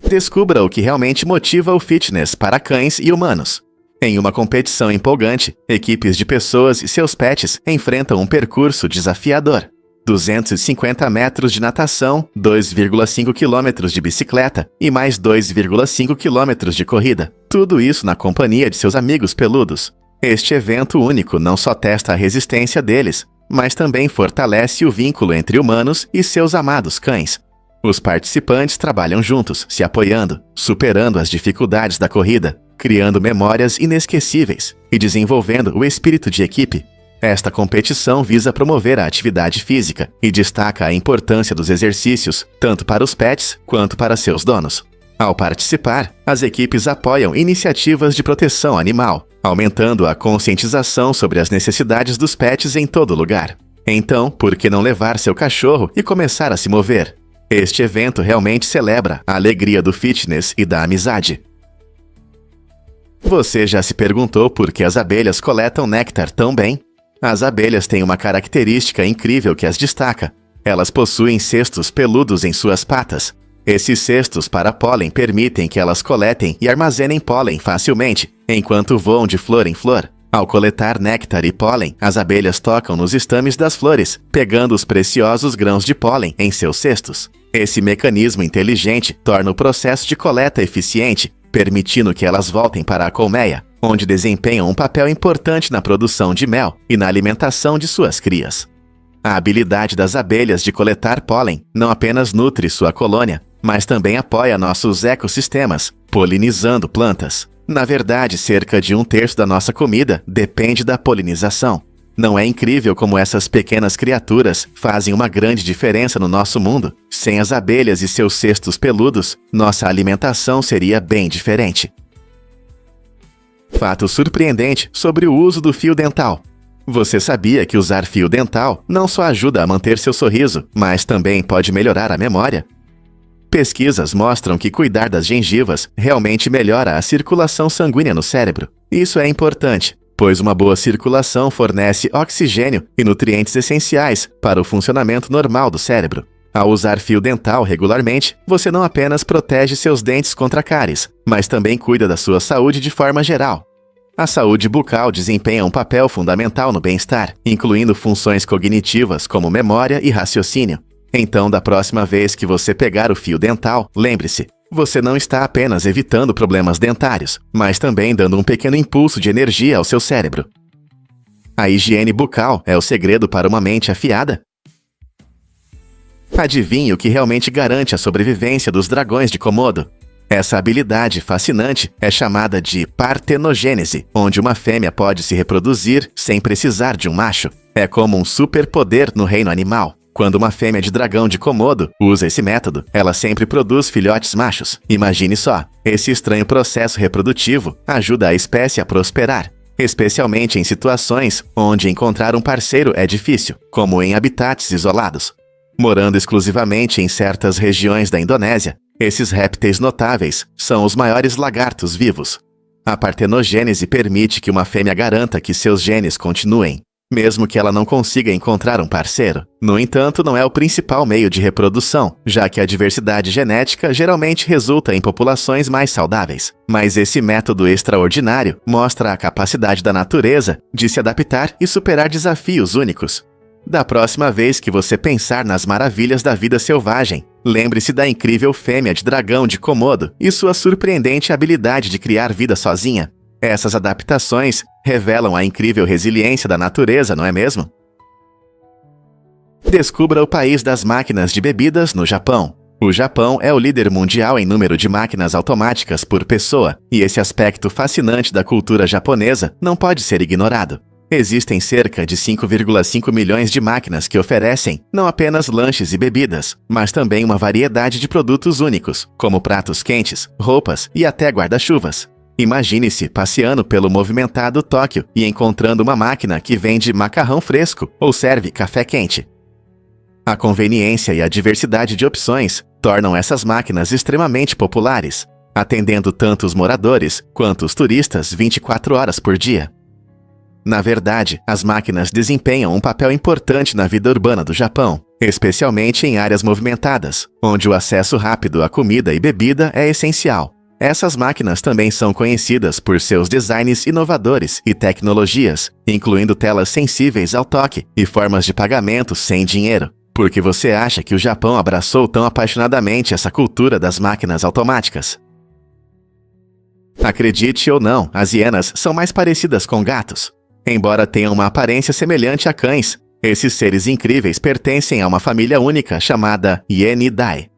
Descubra o que realmente motiva o fitness para cães e humanos. Em uma competição empolgante, equipes de pessoas e seus pets enfrentam um percurso desafiador. 250 metros de natação, 2,5 quilômetros de bicicleta e mais 2,5 quilômetros de corrida. Tudo isso na companhia de seus amigos peludos. Este evento único não só testa a resistência deles, mas também fortalece o vínculo entre humanos e seus amados cães. Os participantes trabalham juntos, se apoiando, superando as dificuldades da corrida, criando memórias inesquecíveis e desenvolvendo o espírito de equipe. Esta competição visa promover a atividade física e destaca a importância dos exercícios, tanto para os pets quanto para seus donos. Ao participar, as equipes apoiam iniciativas de proteção animal, aumentando a conscientização sobre as necessidades dos pets em todo lugar. Então, por que não levar seu cachorro e começar a se mover? Este evento realmente celebra a alegria do fitness e da amizade. Você já se perguntou por que as abelhas coletam néctar tão bem? As abelhas têm uma característica incrível que as destaca. Elas possuem cestos peludos em suas patas. Esses cestos para pólen permitem que elas coletem e armazenem pólen facilmente, enquanto voam de flor em flor. Ao coletar néctar e pólen, as abelhas tocam nos estames das flores, pegando os preciosos grãos de pólen em seus cestos. Esse mecanismo inteligente torna o processo de coleta eficiente, permitindo que elas voltem para a colmeia, onde desempenham um papel importante na produção de mel e na alimentação de suas crias. A habilidade das abelhas de coletar pólen não apenas nutre sua colônia, mas também apoia nossos ecossistemas, polinizando plantas. Na verdade, cerca de 1/3 da nossa comida depende da polinização. Não é incrível como essas pequenas criaturas fazem uma grande diferença no nosso mundo? Sem as abelhas e seus cestos peludos, nossa alimentação seria bem diferente. Fato surpreendente sobre o uso do fio dental. Você sabia que usar fio dental não só ajuda a manter seu sorriso, mas também pode melhorar a memória? Pesquisas mostram que cuidar das gengivas realmente melhora a circulação sanguínea no cérebro. Isso é importante, pois uma boa circulação fornece oxigênio e nutrientes essenciais para o funcionamento normal do cérebro. Ao usar fio dental regularmente, você não apenas protege seus dentes contra cáries, mas também cuida da sua saúde de forma geral. A saúde bucal desempenha um papel fundamental no bem-estar, incluindo funções cognitivas como memória e raciocínio. Então, da próxima vez que você pegar o fio dental, lembre-se, você não está apenas evitando problemas dentários, mas também dando um pequeno impulso de energia ao seu cérebro. A higiene bucal é o segredo para uma mente afiada? Adivinhe o que realmente garante a sobrevivência dos dragões de Komodo? Essa habilidade fascinante é chamada de partenogênese, onde uma fêmea pode se reproduzir sem precisar de um macho. É como um superpoder no reino animal. Quando uma fêmea de dragão de Komodo usa esse método, ela sempre produz filhotes machos. Imagine só, esse estranho processo reprodutivo ajuda a espécie a prosperar, especialmente em situações onde encontrar um parceiro é difícil, como em habitats isolados. Morando exclusivamente em certas regiões da Indonésia, esses répteis notáveis são os maiores lagartos vivos. A partenogênese permite que uma fêmea garanta que seus genes continuem, mesmo que ela não consiga encontrar um parceiro. No entanto, não é o principal meio de reprodução, já que a diversidade genética geralmente resulta em populações mais saudáveis. Mas esse método extraordinário mostra a capacidade da natureza de se adaptar e superar desafios únicos. Da próxima vez que você pensar nas maravilhas da vida selvagem, lembre-se da incrível fêmea de dragão de Komodo e sua surpreendente habilidade de criar vida sozinha. Essas adaptações revelam a incrível resiliência da natureza, não é mesmo? Descubra o país das máquinas de bebidas no Japão. O Japão é o líder mundial em número de máquinas automáticas por pessoa, e esse aspecto fascinante da cultura japonesa não pode ser ignorado. Existem cerca de 5,5 milhões de máquinas que oferecem não apenas lanches e bebidas, mas também uma variedade de produtos únicos, como pratos quentes, roupas e até guarda-chuvas. Imagine-se passeando pelo movimentado Tóquio e encontrando uma máquina que vende macarrão fresco ou serve café quente. A conveniência e a diversidade de opções tornam essas máquinas extremamente populares, atendendo tanto os moradores quanto os turistas 24 horas por dia. Na verdade, as máquinas desempenham um papel importante na vida urbana do Japão. especialmente em áreas movimentadas, onde o acesso rápido à comida e bebida é essencial. Essas máquinas também são conhecidas por seus designs inovadores e tecnologias, incluindo telas sensíveis ao toque e formas de pagamento sem dinheiro. Por que você acha que o Japão abraçou tão apaixonadamente essa cultura das máquinas automáticas? Acredite ou não, as hienas são mais parecidas com gatos. Embora tenham uma aparência semelhante a cães, esses seres incríveis pertencem a uma família única chamada Hyenidae.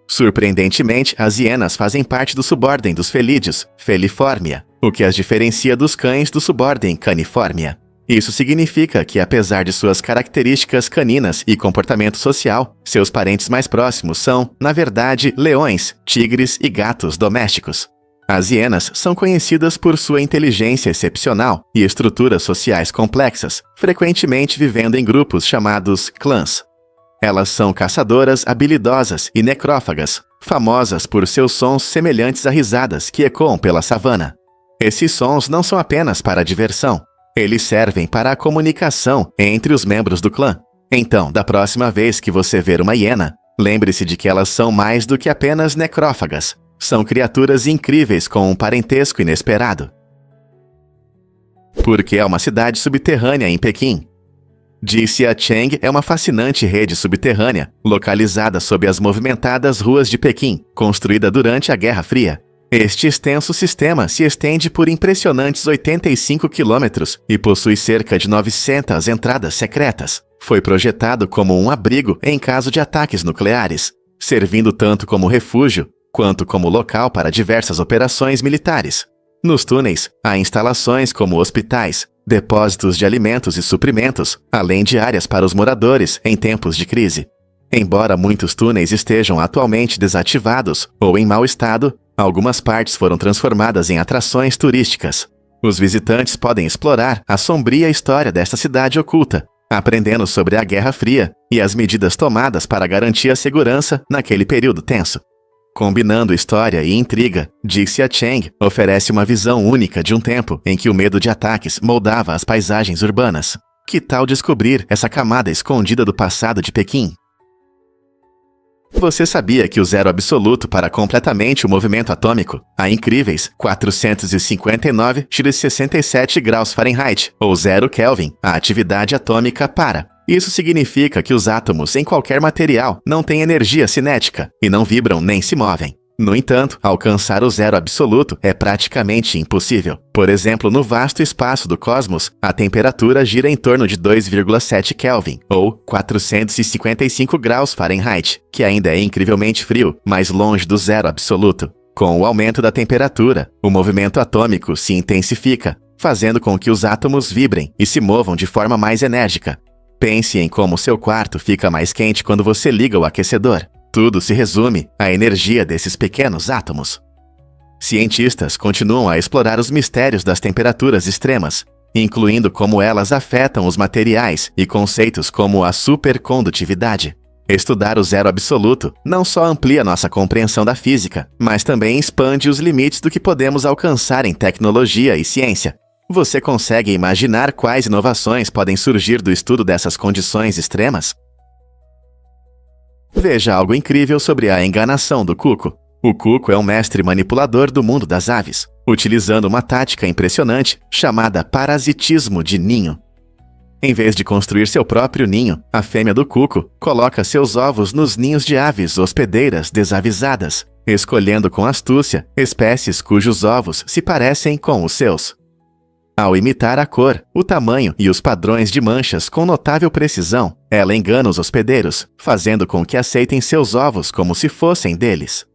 Surpreendentemente, as hienas fazem parte do subordem dos felídeos, Feliformia, o que as diferencia dos cães do subordem Caniformia. Isso significa que, apesar de suas características caninas e comportamento social, seus parentes mais próximos são, na verdade, leões, tigres e gatos domésticos. As hienas são conhecidas por sua inteligência excepcional e estruturas sociais complexas, frequentemente vivendo em grupos chamados clãs. Elas são caçadoras habilidosas e necrófagas, famosas por seus sons semelhantes a risadas que ecoam pela savana. Esses sons não são apenas para a diversão, eles servem para a comunicação entre os membros do clã. Então, da próxima vez que você ver uma hiena, lembre-se de que elas são mais do que apenas necrófagas. São criaturas incríveis com um parentesco inesperado. Por que é uma cidade subterrânea em Pequim? Jixiacheng é uma fascinante rede subterrânea, localizada sob as movimentadas ruas de Pequim, construída durante a Guerra Fria. Este extenso sistema se estende por impressionantes 85 quilômetros e possui cerca de 900 entradas secretas. Foi projetado como um abrigo em caso de ataques nucleares, servindo tanto como refúgio quanto como local para diversas operações militares. Nos túneis, há instalações como hospitais, depósitos de alimentos e suprimentos, além de áreas para os moradores em tempos de crise. Embora muitos túneis estejam atualmente desativados ou em mau estado, algumas partes foram transformadas em atrações turísticas. Os visitantes podem explorar a sombria história desta cidade oculta, aprendendo sobre a Guerra Fria e as medidas tomadas para garantir a segurança naquele período tenso. Combinando história e intriga, Jixiacheng oferece uma visão única de um tempo em que o medo de ataques moldava as paisagens urbanas. Que tal descobrir essa camada escondida do passado de Pequim? Você sabia que o zero absoluto para completamente o movimento atômico, a incríveis 459,67 graus Fahrenheit, ou 0 Kelvin, a atividade atômica para? Isso significa que os átomos em qualquer material não têm energia cinética e não vibram nem se movem. No entanto, alcançar o zero absoluto é praticamente impossível. Por exemplo, no vasto espaço do cosmos, a temperatura gira em torno de 2,7 Kelvin, ou 455 graus Fahrenheit, que ainda é incrivelmente frio, mas longe do zero absoluto. Com o aumento da temperatura, o movimento atômico se intensifica, fazendo com que os átomos vibrem e se movam de forma mais enérgica. Pense em como seu quarto fica mais quente quando você liga o aquecedor. Tudo se resume à energia desses pequenos átomos. Cientistas continuam a explorar os mistérios das temperaturas extremas, incluindo como elas afetam os materiais e conceitos como a supercondutividade. Estudar o zero absoluto não só amplia nossa compreensão da física, mas também expande os limites do que podemos alcançar em tecnologia e ciência. Você consegue imaginar quais inovações podem surgir do estudo dessas condições extremas? Veja algo incrível sobre a enganação do cuco. O cuco é um mestre manipulador do mundo das aves, utilizando uma tática impressionante chamada parasitismo de ninho. Em vez de construir seu próprio ninho, a fêmea do cuco coloca seus ovos nos ninhos de aves hospedeiras desavisadas, escolhendo com astúcia espécies cujos ovos se parecem com os seus. Ao imitar a cor, o tamanho e os padrões de manchas com notável precisão, ela engana os hospedeiros, fazendo com que aceitem seus ovos como se fossem deles.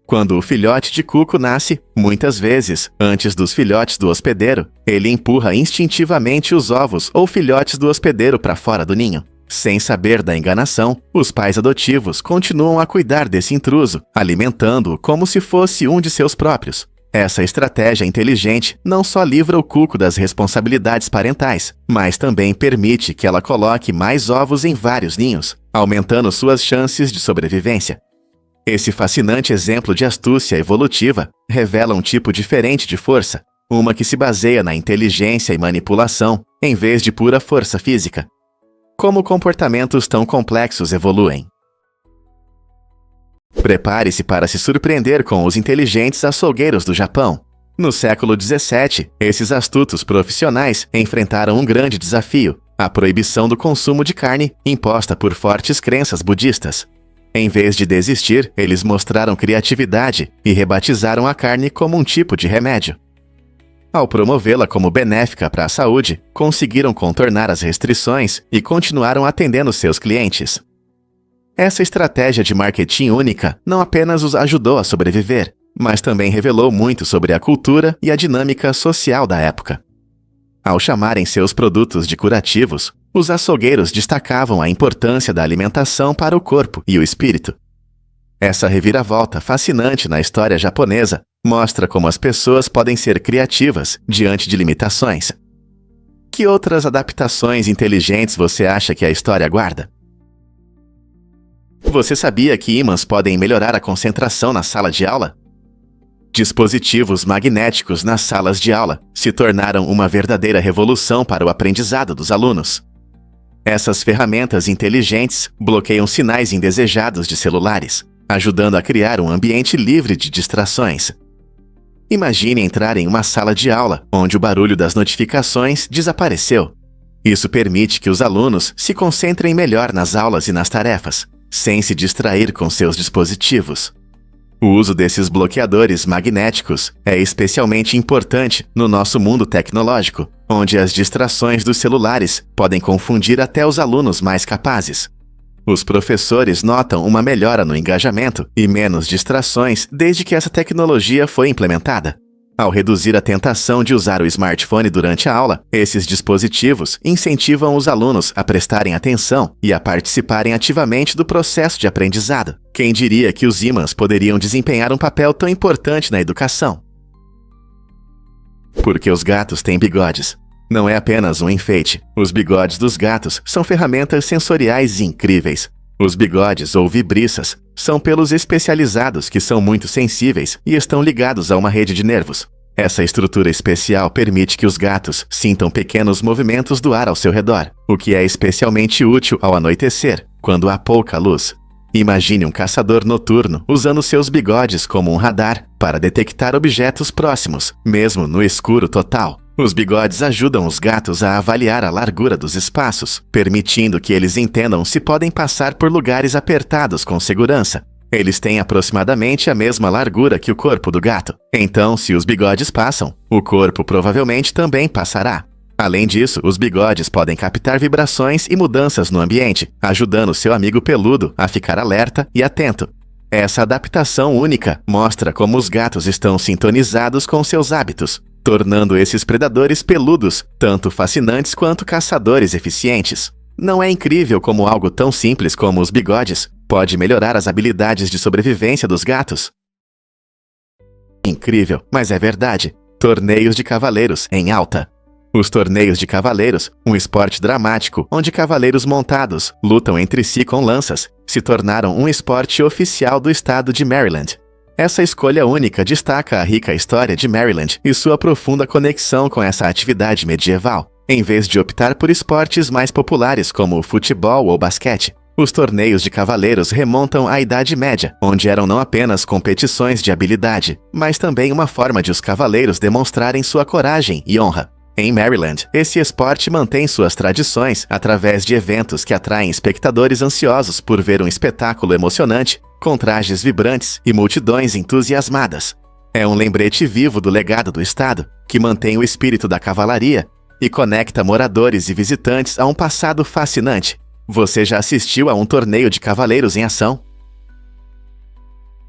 Quando o filhote de cuco nasce, muitas vezes, antes dos filhotes do hospedeiro, ele empurra instintivamente os ovos ou filhotes do hospedeiro para fora do ninho. Sem saber da enganação, os pais adotivos continuam a cuidar desse intruso, alimentando-o como se fosse um de seus próprios. Essa estratégia inteligente não só livra o cuco das responsabilidades parentais, mas também permite que ela coloque mais ovos em vários ninhos, aumentando suas chances de sobrevivência. Esse fascinante exemplo de astúcia evolutiva revela um tipo diferente de força, uma que se baseia na inteligência e manipulação, em vez de pura força física. como comportamentos tão complexos evoluem. Prepare-se para se surpreender com os inteligentes açougueiros do Japão. No século XVII, esses astutos profissionais enfrentaram um grande desafio: a proibição do consumo de carne imposta por fortes crenças budistas. Em vez de desistir, eles mostraram criatividade e rebatizaram a carne como um tipo de remédio. Ao promovê-la como benéfica para a saúde, conseguiram contornar as restrições e continuaram atendendo seus clientes. Essa estratégia de marketing única não apenas os ajudou a sobreviver, mas também revelou muito sobre a cultura e a dinâmica social da época. Ao chamarem seus produtos de curativos, os açougueiros destacavam a importância da alimentação para o corpo e o espírito. Essa reviravolta fascinante na história japonesa mostra como as pessoas podem ser criativas diante de limitações. Que outras adaptações inteligentes você acha que a história guarda? Você sabia que ímãs podem melhorar a concentração na sala de aula? Dispositivos magnéticos nas salas de aula se tornaram uma verdadeira revolução para o aprendizado dos alunos. Essas ferramentas inteligentes bloqueiam sinais indesejados de celulares, ajudando a criar um ambiente livre de distrações. Imagine entrar em uma sala de aula onde o barulho das notificações desapareceu. Isso permite que os alunos se concentrem melhor nas aulas e nas tarefas, sem se distrair com seus dispositivos. O uso desses bloqueadores magnéticos é especialmente importante no nosso mundo tecnológico, onde as distrações dos celulares podem confundir até os alunos mais capazes. Os professores notam uma melhora no engajamento e menos distrações desde que essa tecnologia foi implementada. Ao reduzir a tentação de usar o smartphone durante a aula, esses dispositivos incentivam os alunos a prestarem atenção e a participarem ativamente do processo de aprendizado. Quem diria que os ímãs poderiam desempenhar um papel tão importante na educação? Porque os gatos têm bigodes. Não é apenas um enfeite. Os bigodes dos gatos são ferramentas sensoriais incríveis. Os bigodes, ou vibriças, são pelos especializados que são muito sensíveis e estão ligados a uma rede de nervos. Essa estrutura especial permite que os gatos sintam pequenos movimentos do ar ao seu redor, o que é especialmente útil ao anoitecer, quando há pouca luz. Imagine um caçador noturno usando seus bigodes como um radar para detectar objetos próximos, mesmo no escuro total. Os bigodes ajudam os gatos a avaliar a largura dos espaços, permitindo que eles entendam se podem passar por lugares apertados com segurança. Eles têm aproximadamente a mesma largura que o corpo do gato. Então, se os bigodes passam, o corpo provavelmente também passará. Além disso, os bigodes podem captar vibrações e mudanças no ambiente, ajudando seu amigo peludo a ficar alerta e atento. Essa adaptação única mostra como os gatos estão sintonizados com seus hábitos, tornando esses predadores peludos tanto fascinantes quanto caçadores eficientes. Não é incrível como algo tão simples como os bigodes pode melhorar as habilidades de sobrevivência dos gatos? Incrível, mas é verdade. Torneios de cavaleiros em alta. Os torneios de cavaleiros, um esporte dramático onde cavaleiros montados lutam entre si com lanças, se tornaram um esporte oficial do estado de Maryland. Essa escolha única destaca a rica história de Maryland e sua profunda conexão com essa atividade medieval, em vez de optar por esportes mais populares como o futebol ou basquete. Os torneios de cavaleiros remontam à Idade Média, onde eram não apenas competições de habilidade, mas também uma forma de os cavaleiros demonstrarem sua coragem e honra. Em Maryland, esse esporte mantém suas tradições através de eventos que atraem espectadores ansiosos por ver um espetáculo emocionante, com trajes vibrantes e multidões entusiasmadas. É um lembrete vivo do legado do estado, que mantém o espírito da cavalaria e conecta moradores e visitantes a um passado fascinante. Você já assistiu a um torneio de cavaleiros em ação?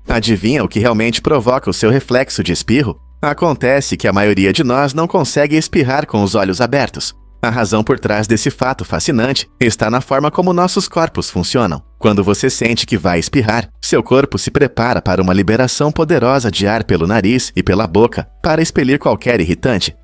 Adivinha o que realmente provoca o seu reflexo de espirro? Acontece que a maioria de nós não consegue espirrar com os olhos abertos. A razão por trás desse fato fascinante está na forma como nossos corpos funcionam. Quando você sente que vai espirrar, seu corpo se prepara para uma liberação poderosa de ar pelo nariz e pela boca para expelir qualquer irritante.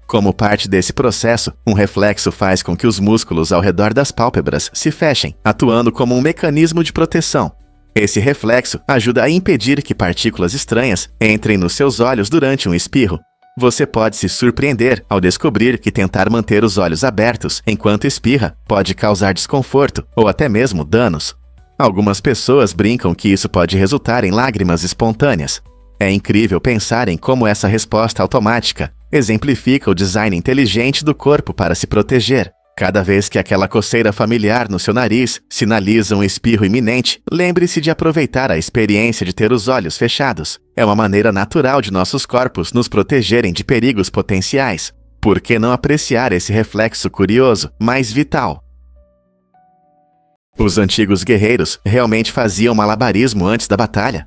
Como parte desse processo, um reflexo faz com que os músculos ao redor das pálpebras se fechem, atuando como um mecanismo de proteção. Esse reflexo ajuda a impedir que partículas estranhas entrem nos seus olhos durante um espirro. você pode se surpreender ao descobrir que tentar manter os olhos abertos enquanto espirra pode causar desconforto ou até mesmo danos. Algumas pessoas brincam que isso pode resultar em lágrimas espontâneas. É incrível pensar em como essa resposta automática exemplifica o design inteligente do corpo para se proteger. Cada vez que aquela coceira familiar no seu nariz sinaliza um espirro iminente, lembre-se de aproveitar a experiência de ter os olhos fechados. É uma maneira natural de nossos corpos nos protegerem de perigos potenciais. Por que não apreciar esse reflexo curioso, mas vital? Os antigos guerreiros realmente faziam malabarismo antes da batalha?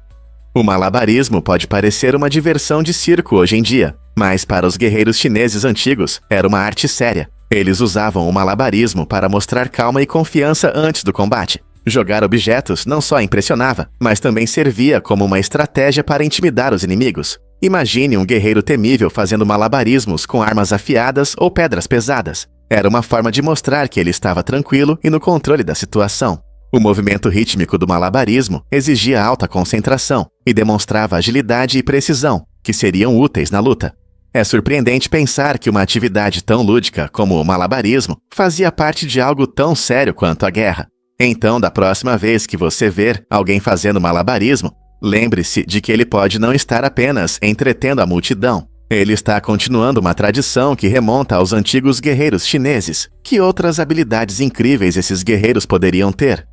O malabarismo pode parecer uma diversão de circo hoje em dia, mas para os guerreiros chineses antigos era uma arte séria. Eles usavam o malabarismo para mostrar calma e confiança antes do combate. Jogar objetos não só impressionava, mas também servia como uma estratégia para intimidar os inimigos. Imagine um guerreiro temível fazendo malabarismos com armas afiadas ou pedras pesadas. Era uma forma de mostrar que ele estava tranquilo e no controle da situação. O movimento rítmico do malabarismo exigia alta concentração e demonstrava agilidade e precisão, que seriam úteis na luta. É surpreendente pensar que uma atividade tão lúdica como o malabarismo fazia parte de algo tão sério quanto a guerra. Então, da próxima vez que você ver alguém fazendo malabarismo, lembre-se de que ele pode não estar apenas entretendo a multidão. Ele está continuando uma tradição que remonta aos antigos guerreiros chineses. Que outras habilidades incríveis esses guerreiros poderiam ter?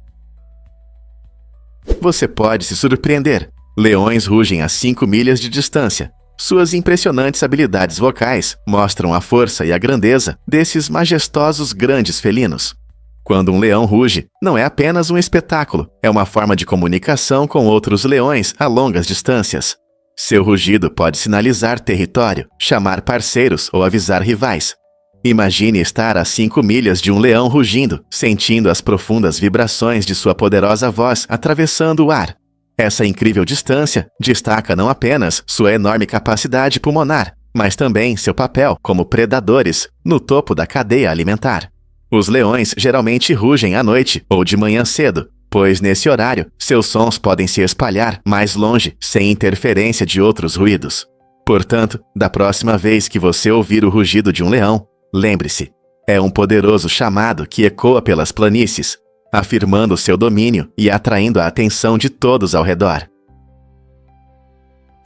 Você pode se surpreender. Leões rugem a 5 milhas de distância. Suas impressionantes habilidades vocais mostram a força e a grandeza desses majestosos grandes felinos. Quando um leão ruge, não é apenas um espetáculo, é uma forma de comunicação com outros leões a longas distâncias. Seu rugido pode sinalizar território, chamar parceiros ou avisar rivais. Imagine estar a 5 milhas de um leão rugindo, sentindo as profundas vibrações de sua poderosa voz atravessando o ar. Essa incrível distância destaca não apenas sua enorme capacidade pulmonar, mas também seu papel como predadores no topo da cadeia alimentar. Os leões geralmente rugem à noite ou de manhã cedo, pois nesse horário seus sons podem se espalhar mais longe sem interferência de outros ruídos. Portanto, da próxima vez que você ouvir o rugido de um leão, lembre-se, é um poderoso chamado que ecoa pelas planícies, afirmando seu domínio e atraindo a atenção de todos ao redor.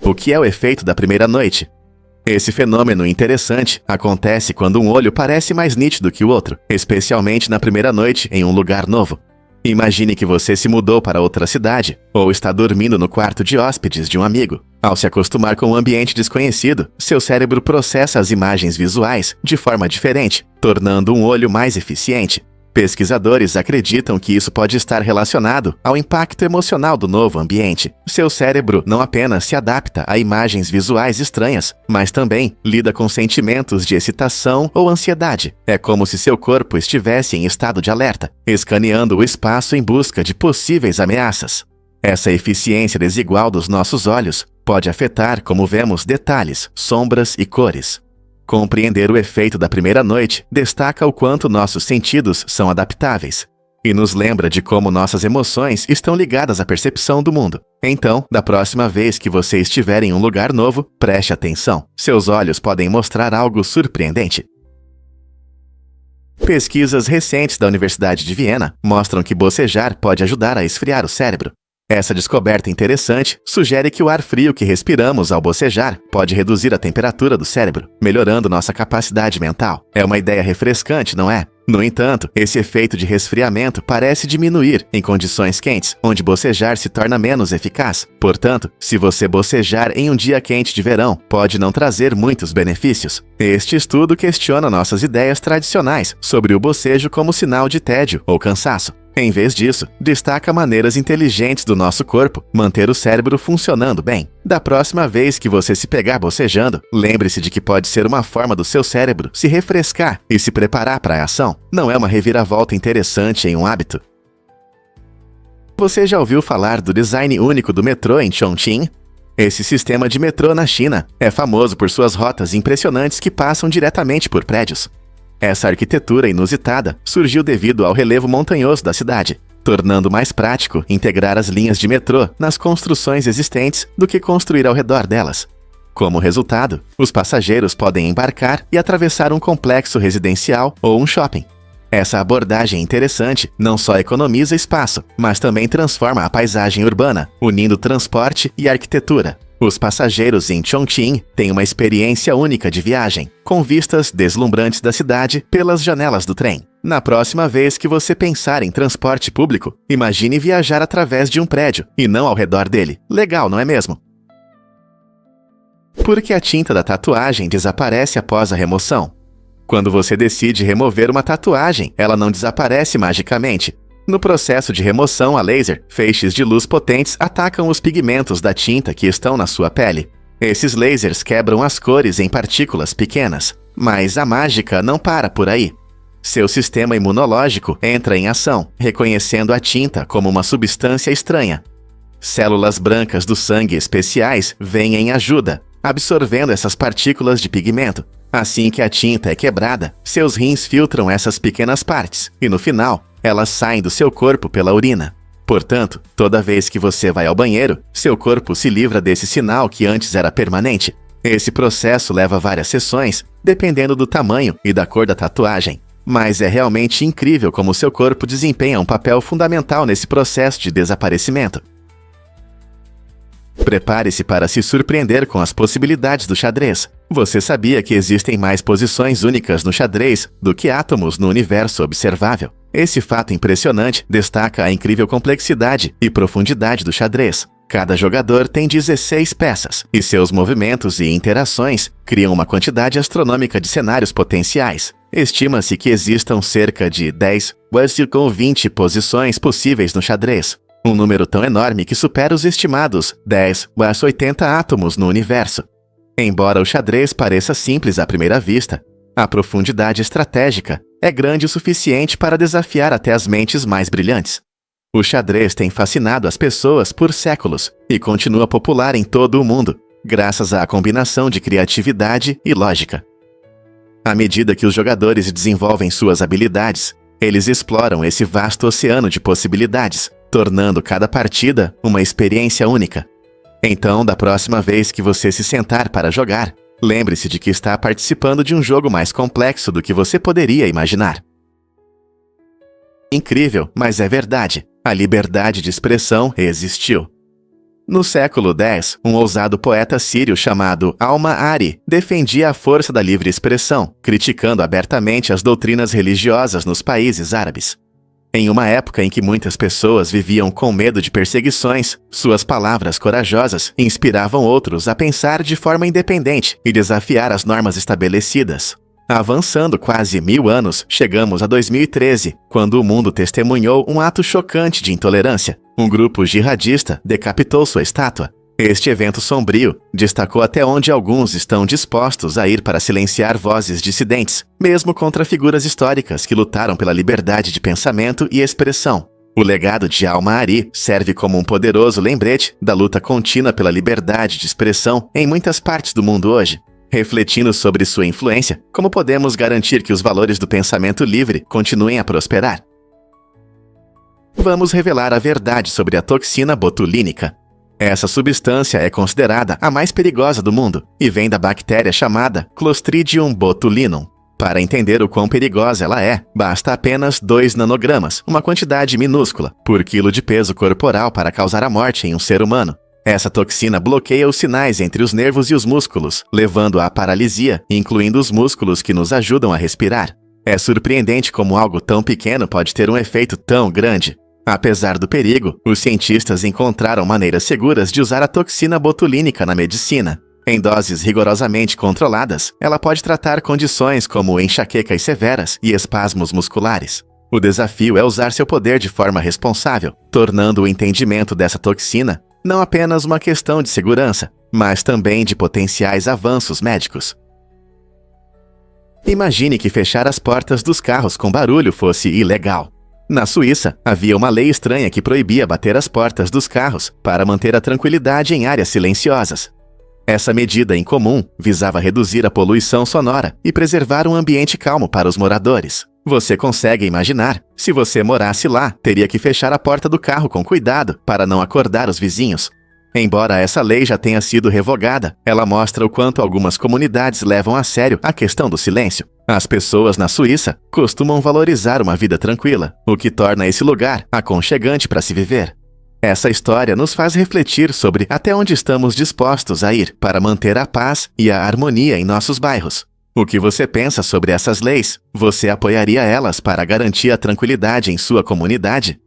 O que é o efeito da primeira noite? Esse fenômeno interessante acontece quando um olho parece mais nítido que o outro, especialmente na primeira noite em um lugar novo. Imagine que você se mudou para outra cidade ou está dormindo no quarto de hóspedes de um amigo. Ao se acostumar com um ambiente desconhecido, seu cérebro processa as imagens visuais de forma diferente, tornando um olho mais eficiente. Pesquisadores acreditam que isso pode estar relacionado ao impacto emocional do novo ambiente. Seu cérebro não apenas se adapta a imagens visuais estranhas, mas também lida com sentimentos de excitação ou ansiedade. É como se seu corpo estivesse em estado de alerta, escaneando o espaço em busca de possíveis ameaças. Essa eficiência desigual dos nossos olhos pode afetar como vemos detalhes, sombras e cores. Compreender o efeito da primeira noite destaca o quanto nossos sentidos são adaptáveis e nos lembra de como nossas emoções estão ligadas à percepção do mundo. Então, da próxima vez que você estiver em um lugar novo, preste atenção. Seus olhos podem mostrar algo surpreendente. Pesquisas recentes da Universidade de Viena mostram que bocejar pode ajudar a esfriar o cérebro. Essa descoberta interessante sugere que o ar frio que respiramos ao bocejar pode reduzir a temperatura do cérebro, melhorando nossa capacidade mental. É uma ideia refrescante, não é? No entanto, esse efeito de resfriamento parece diminuir em condições quentes, onde bocejar se torna menos eficaz. Portanto, se você bocejar em um dia quente de verão, pode não trazer muitos benefícios. Este estudo questiona nossas ideias tradicionais sobre o bocejo como sinal de tédio ou cansaço. Em vez disso, destaca maneiras inteligentes do nosso corpo manter o cérebro funcionando bem. Da próxima vez que você se pegar bocejando, lembre-se de que pode ser uma forma do seu cérebro se refrescar e se preparar para a ação. Não é uma reviravolta interessante em um hábito? Você já ouviu falar do design único do metrô em Chongqing? Esse sistema de metrô na China é famoso por suas rotas impressionantes que passam diretamente por prédios. Essa arquitetura inusitada surgiu devido ao relevo montanhoso da cidade, tornando mais prático integrar as linhas de metrô nas construções existentes do que construir ao redor delas. Como resultado, os passageiros podem embarcar e atravessar um complexo residencial ou um shopping. Essa abordagem interessante não só economiza espaço, mas também transforma a paisagem urbana, unindo transporte e arquitetura. Os passageiros em Chongqing têm uma experiência única de viagem, com vistas deslumbrantes da cidade pelas janelas do trem. Na próxima vez que você pensar em transporte público, imagine viajar através de um prédio e não ao redor dele. Legal, não é mesmo? Por que a tinta da tatuagem desaparece após a remoção? Quando você decide remover uma tatuagem, ela não desaparece magicamente. No processo de remoção a laser, feixes de luz potentes atacam os pigmentos da tinta que estão na sua pele. Esses lasers quebram as cores em partículas pequenas, mas a mágica não para por aí. Seu sistema imunológico entra em ação, reconhecendo a tinta como uma substância estranha. Células brancas do sangue especiais vêm em ajuda, absorvendo essas partículas de pigmento. Assim que a tinta é quebrada, seus rins filtram essas pequenas partes e, no final, elas saem do seu corpo pela urina. Portanto, toda vez que você vai ao banheiro, seu corpo se livra desse sinal que antes era permanente. Esse processo leva várias sessões, dependendo do tamanho e da cor da tatuagem. Mas é realmente incrível como seu corpo desempenha um papel fundamental nesse processo de desaparecimento. Prepare-se para se surpreender com as possibilidades do xadrez. Você sabia que existem mais posições únicas no xadrez do que átomos no universo observável? Esse fato impressionante destaca a incrível complexidade e profundidade do xadrez. Cada jogador tem 16 peças, e seus movimentos e interações criam uma quantidade astronômica de cenários potenciais. Estima-se que existam cerca de 10,20 posições possíveis no xadrez. Um número tão enorme que supera os estimados 10,80 átomos no universo. Embora o xadrez pareça simples à primeira vista, a profundidade estratégica é grande o suficiente para desafiar até as mentes mais brilhantes. O xadrez tem fascinado as pessoas por séculos e continua popular em todo o mundo, graças à combinação de criatividade e lógica. À medida que os jogadores desenvolvem suas habilidades, eles exploram esse vasto oceano de possibilidades, tornando cada partida uma experiência única. Então, da próxima vez que você se sentar para jogar, lembre-se de que está participando de um jogo mais complexo do que você poderia imaginar. Incrível, mas é verdade. A liberdade de expressão existiu. No século X, um ousado poeta sírio chamado Al-Ma'ari defendia a força da livre expressão, criticando abertamente as doutrinas religiosas nos países árabes. Em uma época em que muitas pessoas viviam com medo de perseguições, suas palavras corajosas inspiravam outros a pensar de forma independente e desafiar as normas estabelecidas. Avançando quase 1000 anos, chegamos a 2013, quando o mundo testemunhou um ato chocante de intolerância. Um grupo jihadista decapitou sua estátua. Este evento sombrio destacou até onde alguns estão dispostos a ir para silenciar vozes dissidentes, mesmo contra figuras históricas que lutaram pela liberdade de pensamento e expressão. O legado de Al-Ma'ari serve como um poderoso lembrete da luta contínua pela liberdade de expressão em muitas partes do mundo hoje. Refletindo sobre sua influência, como podemos garantir que os valores do pensamento livre continuem a prosperar? Vamos revelar a verdade sobre a toxina botulínica. Essa substância é considerada a mais perigosa do mundo e vem da bactéria chamada Clostridium botulinum. Para entender o quão perigosa ela é, basta apenas 2 nanogramas, uma quantidade minúscula, por quilo de peso corporal para causar a morte em um ser humano. Essa toxina bloqueia os sinais entre os nervos e os músculos, levando à paralisia, incluindo os músculos que nos ajudam a respirar. É surpreendente como algo tão pequeno pode ter um efeito tão grande. Apesar do perigo, os cientistas encontraram maneiras seguras de usar a toxina botulínica na medicina. Em doses rigorosamente controladas, ela pode tratar condições como enxaquecas severas e espasmos musculares. O desafio é usar seu poder de forma responsável, tornando o entendimento dessa toxina não apenas uma questão de segurança, mas também de potenciais avanços médicos. Imagine que fechar as portas dos carros com barulho fosse ilegal. Na Suíça, havia uma lei estranha que proibia bater as portas dos carros para manter a tranquilidade em áreas silenciosas. Essa medida incomum visava reduzir a poluição sonora e preservar um ambiente calmo para os moradores. Você consegue imaginar? Se você morasse lá, teria que fechar a porta do carro com cuidado para não acordar os vizinhos. Embora essa lei já tenha sido revogada, ela mostra o quanto algumas comunidades levam a sério a questão do silêncio. As pessoas na Suíça costumam valorizar uma vida tranquila, o que torna esse lugar aconchegante para se viver. Essa história nos faz refletir sobre até onde estamos dispostos a ir para manter a paz e a harmonia em nossos bairros. O que você pensa sobre essas leis? Você apoiaria elas para garantir a tranquilidade em sua comunidade?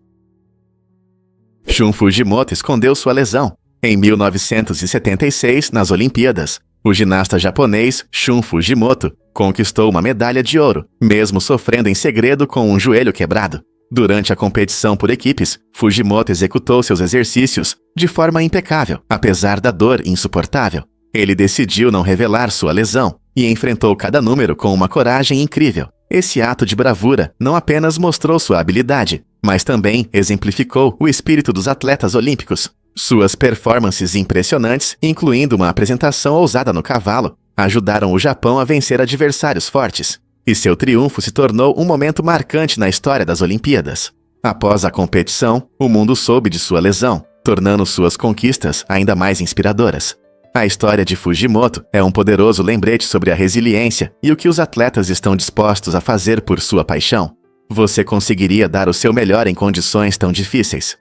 Shun Fujimoto escondeu sua lesão. Em 1976, nas Olimpíadas, o ginasta japonês Shun Fujimoto conquistou uma medalha de ouro, mesmo sofrendo em segredo com um joelho quebrado. Durante a competição por equipes, Fujimoto executou seus exercícios de forma impecável, apesar da dor insuportável. Ele decidiu não revelar sua lesão e enfrentou cada número com uma coragem incrível. Esse ato de bravura não apenas mostrou sua habilidade, mas também exemplificou o espírito dos atletas olímpicos. Suas performances impressionantes, incluindo uma apresentação ousada no cavalo, ajudaram o Japão a vencer adversários fortes, e seu triunfo se tornou um momento marcante na história das Olimpíadas. Após a competição, o mundo soube de sua lesão, tornando suas conquistas ainda mais inspiradoras. A história de Fujimoto é um poderoso lembrete sobre a resiliência e o que os atletas estão dispostos a fazer por sua paixão. Você conseguiria dar o seu melhor em condições tão difíceis?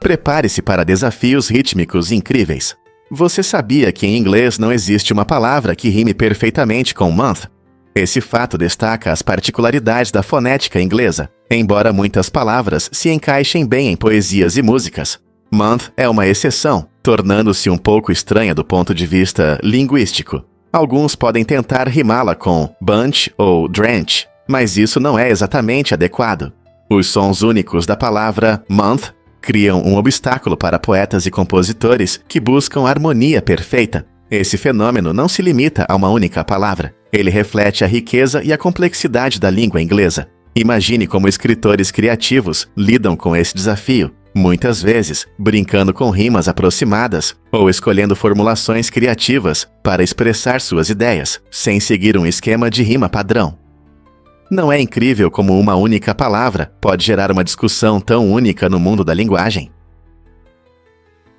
Prepare-se para desafios rítmicos incríveis. Você sabia que em inglês não existe uma palavra que rime perfeitamente com month? Esse fato destaca as particularidades da fonética inglesa, embora muitas palavras se encaixem bem em poesias e músicas. Month é uma exceção, tornando-se um pouco estranha do ponto de vista linguístico. Alguns podem tentar rimá-la com bunch ou drench, mas isso não é exatamente adequado. Os sons únicos da palavra month criam um obstáculo para poetas e compositores que buscam harmonia perfeita. Esse fenômeno não se limita a uma única palavra. Ele reflete a riqueza e a complexidade da língua inglesa. Imagine como escritores criativos lidam com esse desafio, muitas vezes brincando com rimas aproximadas ou escolhendo formulações criativas para expressar suas ideias, sem seguir um esquema de rima padrão. Não é incrível como uma única palavra pode gerar uma discussão tão única no mundo da linguagem?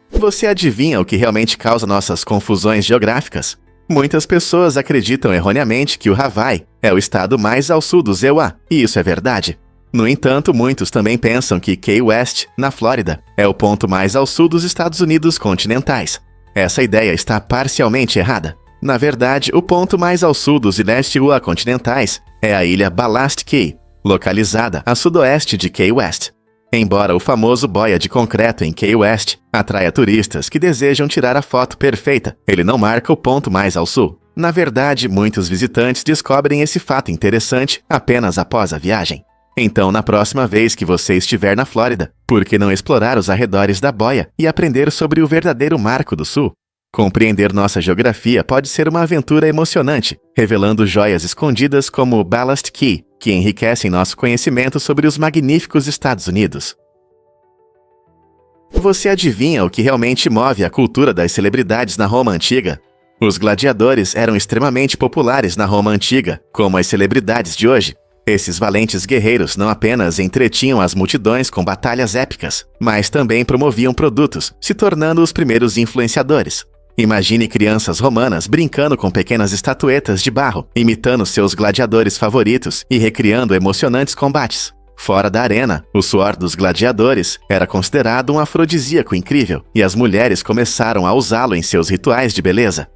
Você adivinha o que realmente causa nossas confusões geográficas? Muitas pessoas acreditam erroneamente que o Hawaii é o estado mais ao sul do ZEUA, e isso é verdade. No entanto, muitos também pensam que Key West, na Flórida, é o ponto mais ao sul dos Estados Unidos continentais. Essa ideia está parcialmente errada. Na verdade, o ponto mais ao sul dos Ilhas continentais é a ilha Ballast Key, localizada a sudoeste de Key West. Embora o famoso boia de concreto em Key West atraia turistas que desejam tirar a foto perfeita, ele não marca o ponto mais ao sul. Na verdade, muitos visitantes descobrem esse fato interessante apenas após a viagem. Então, na próxima vez que você estiver na Flórida, por que não explorar os arredores da boia e aprender sobre o verdadeiro Marco do Sul? Compreender nossa geografia pode ser uma aventura emocionante, revelando joias escondidas como o Ballast Key, que enriquecem nosso conhecimento sobre os magníficos Estados Unidos. Você adivinha o que realmente move a cultura das celebridades na Roma Antiga? Os gladiadores eram extremamente populares na Roma Antiga, como as celebridades de hoje. Esses valentes guerreiros não apenas entretinham as multidões com batalhas épicas, mas também promoviam produtos, se tornando os primeiros influenciadores. Imagine crianças romanas brincando com pequenas estatuetas de barro, imitando seus gladiadores favoritos e recriando emocionantes combates. Fora da arena, o suor dos gladiadores era considerado um afrodisíaco incrível, e as mulheres começaram a usá-lo em seus rituais de beleza.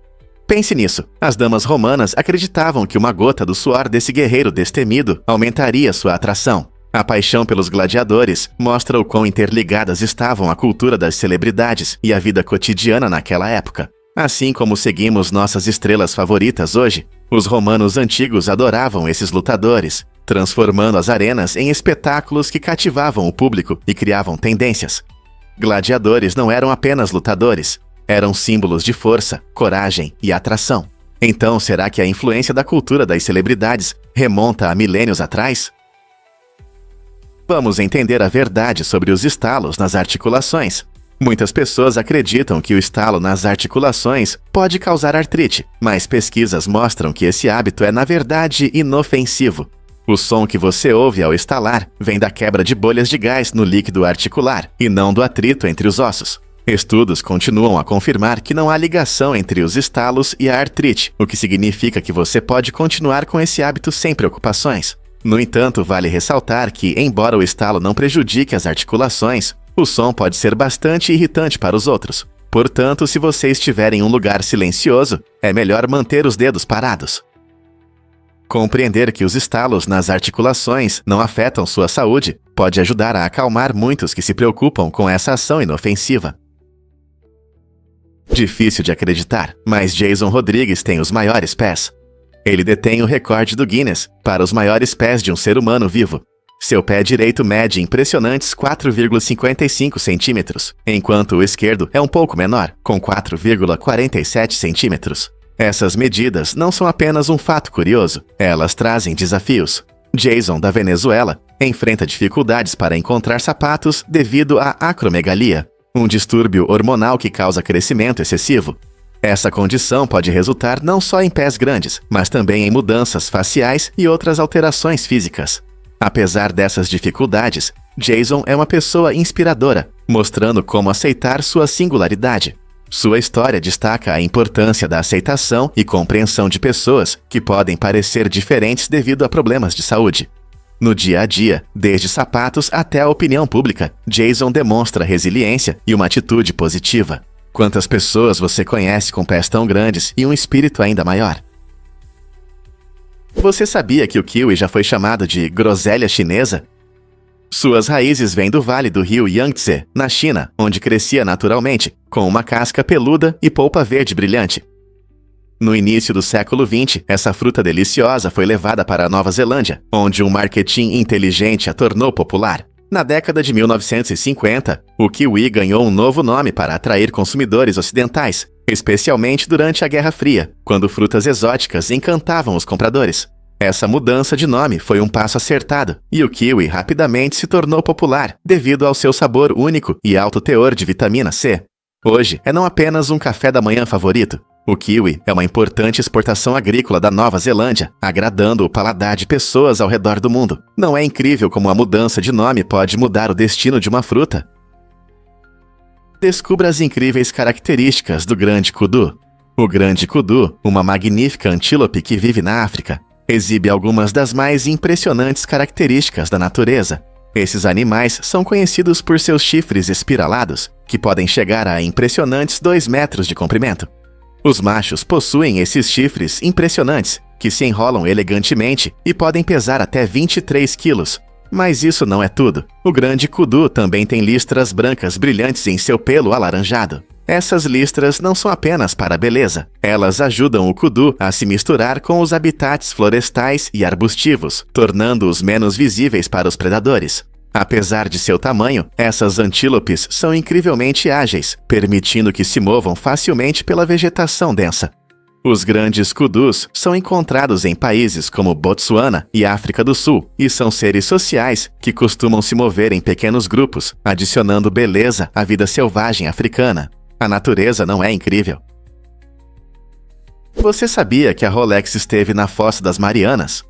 Pense nisso, as damas romanas acreditavam que uma gota do suor desse guerreiro destemido aumentaria sua atração. A paixão pelos gladiadores mostra o quão interligadas estavam a cultura das celebridades e a vida cotidiana naquela época. Assim como seguimos nossas estrelas favoritas hoje, os romanos antigos adoravam esses lutadores, transformando as arenas em espetáculos que cativavam o público e criavam tendências. Gladiadores não eram apenas lutadores, eram símbolos de força, coragem e atração. Então, será que a influência da cultura das celebridades remonta a milênios atrás? Vamos entender a verdade sobre os estalos nas articulações. Muitas pessoas acreditam que o estalo nas articulações pode causar artrite, mas pesquisas mostram que esse hábito é, na verdade, inofensivo. O som que você ouve ao estalar vem da quebra de bolhas de gás no líquido articular, e não do atrito entre os ossos. Estudos continuam a confirmar que não há ligação entre os estalos e a artrite, o que significa que você pode continuar com esse hábito sem preocupações. No entanto, vale ressaltar que, embora o estalo não prejudique as articulações, o som pode ser bastante irritante para os outros. Portanto, se você estiver em um lugar silencioso, é melhor manter os dedos parados. Compreender que os estalos nas articulações não afetam sua saúde pode ajudar a acalmar muitos que se preocupam com essa ação inofensiva. Difícil de acreditar, mas Jason Rodrigues tem os maiores pés. Ele detém o recorde do Guinness para os maiores pés de um ser humano vivo. Seu pé direito mede impressionantes 4,55 centímetros, enquanto o esquerdo é um pouco menor, com 4,47 centímetros. Essas medidas não são apenas um fato curioso, elas trazem desafios. Jason, da Venezuela, enfrenta dificuldades para encontrar sapatos devido à acromegalia, um distúrbio hormonal que causa crescimento excessivo. Essa condição pode resultar não só em pés grandes, mas também em mudanças faciais e outras alterações físicas. Apesar dessas dificuldades, Jason é uma pessoa inspiradora, mostrando como aceitar sua singularidade. Sua história destaca a importância da aceitação e compreensão de pessoas que podem parecer diferentes devido a problemas de saúde. No dia a dia, desde sapatos até a opinião pública, Jason demonstra resiliência e uma atitude positiva. Quantas pessoas você conhece com pés tão grandes e um espírito ainda maior? Você sabia que o kiwi já foi chamado de groselha chinesa? Suas raízes vêm do vale do rio Yangtze, na China, onde crescia naturalmente, com uma casca peluda e polpa verde brilhante. No início do século XX, essa fruta deliciosa foi levada para a Nova Zelândia, onde um marketing inteligente a tornou popular. Na década de 1950, o kiwi ganhou um novo nome para atrair consumidores ocidentais, especialmente durante a Guerra Fria, quando frutas exóticas encantavam os compradores. Essa mudança de nome foi um passo acertado, e o kiwi rapidamente se tornou popular devido ao seu sabor único e alto teor de vitamina C. Hoje, é não apenas um café da manhã favorito. O kiwi é uma importante exportação agrícola da Nova Zelândia, agradando o paladar de pessoas ao redor do mundo. Não é incrível como a mudança de nome pode mudar o destino de uma fruta? Descubra as incríveis características do grande kudu. O grande kudu, uma magnífica antílope que vive na África, exibe algumas das mais impressionantes características da natureza. Esses animais são conhecidos por seus chifres espiralados, que podem chegar a impressionantes 2 metros de comprimento. Os machos possuem esses chifres impressionantes, que se enrolam elegantemente e podem pesar até 23 quilos. Mas isso não é tudo. O grande kudu também tem listras brancas brilhantes em seu pelo alaranjado. Essas listras não são apenas para a beleza. Elas ajudam o kudu a se misturar com os habitats florestais e arbustivos, tornando-os menos visíveis para os predadores. Apesar de seu tamanho, essas antílopes são incrivelmente ágeis, permitindo que se movam facilmente pela vegetação densa. Os grandes kudus são encontrados em países como Botsuana e África do Sul, e são seres sociais que costumam se mover em pequenos grupos, adicionando beleza à vida selvagem africana. A natureza não é incrível? Você sabia que a Rolex esteve na Fossa das Marianas?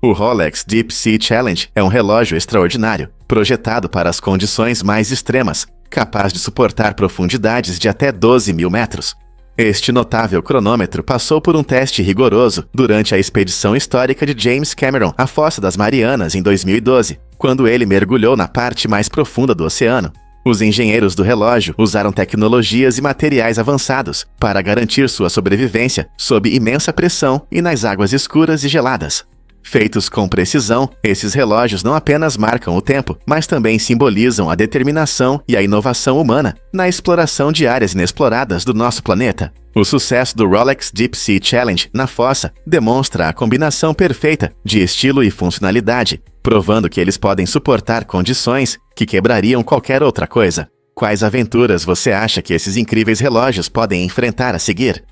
O Rolex Deep Sea Challenge é um relógio extraordinário, projetado para as condições mais extremas, capaz de suportar profundidades de até 12 mil metros. Este notável cronômetro passou por um teste rigoroso durante a expedição histórica de James Cameron à Fossa das Marianas em 2012, quando ele mergulhou na parte mais profunda do oceano. Os engenheiros do relógio usaram tecnologias e materiais avançados para garantir sua sobrevivência sob imensa pressão e nas águas escuras e geladas. Feitos com precisão, esses relógios não apenas marcam o tempo, mas também simbolizam a determinação e a inovação humana na exploração de áreas inexploradas do nosso planeta. O sucesso do Rolex Deep Sea Challenge na fossa demonstra a combinação perfeita de estilo e funcionalidade, provando que eles podem suportar condições que quebrariam qualquer outra coisa. Quais aventuras você acha que esses incríveis relógios podem enfrentar a seguir?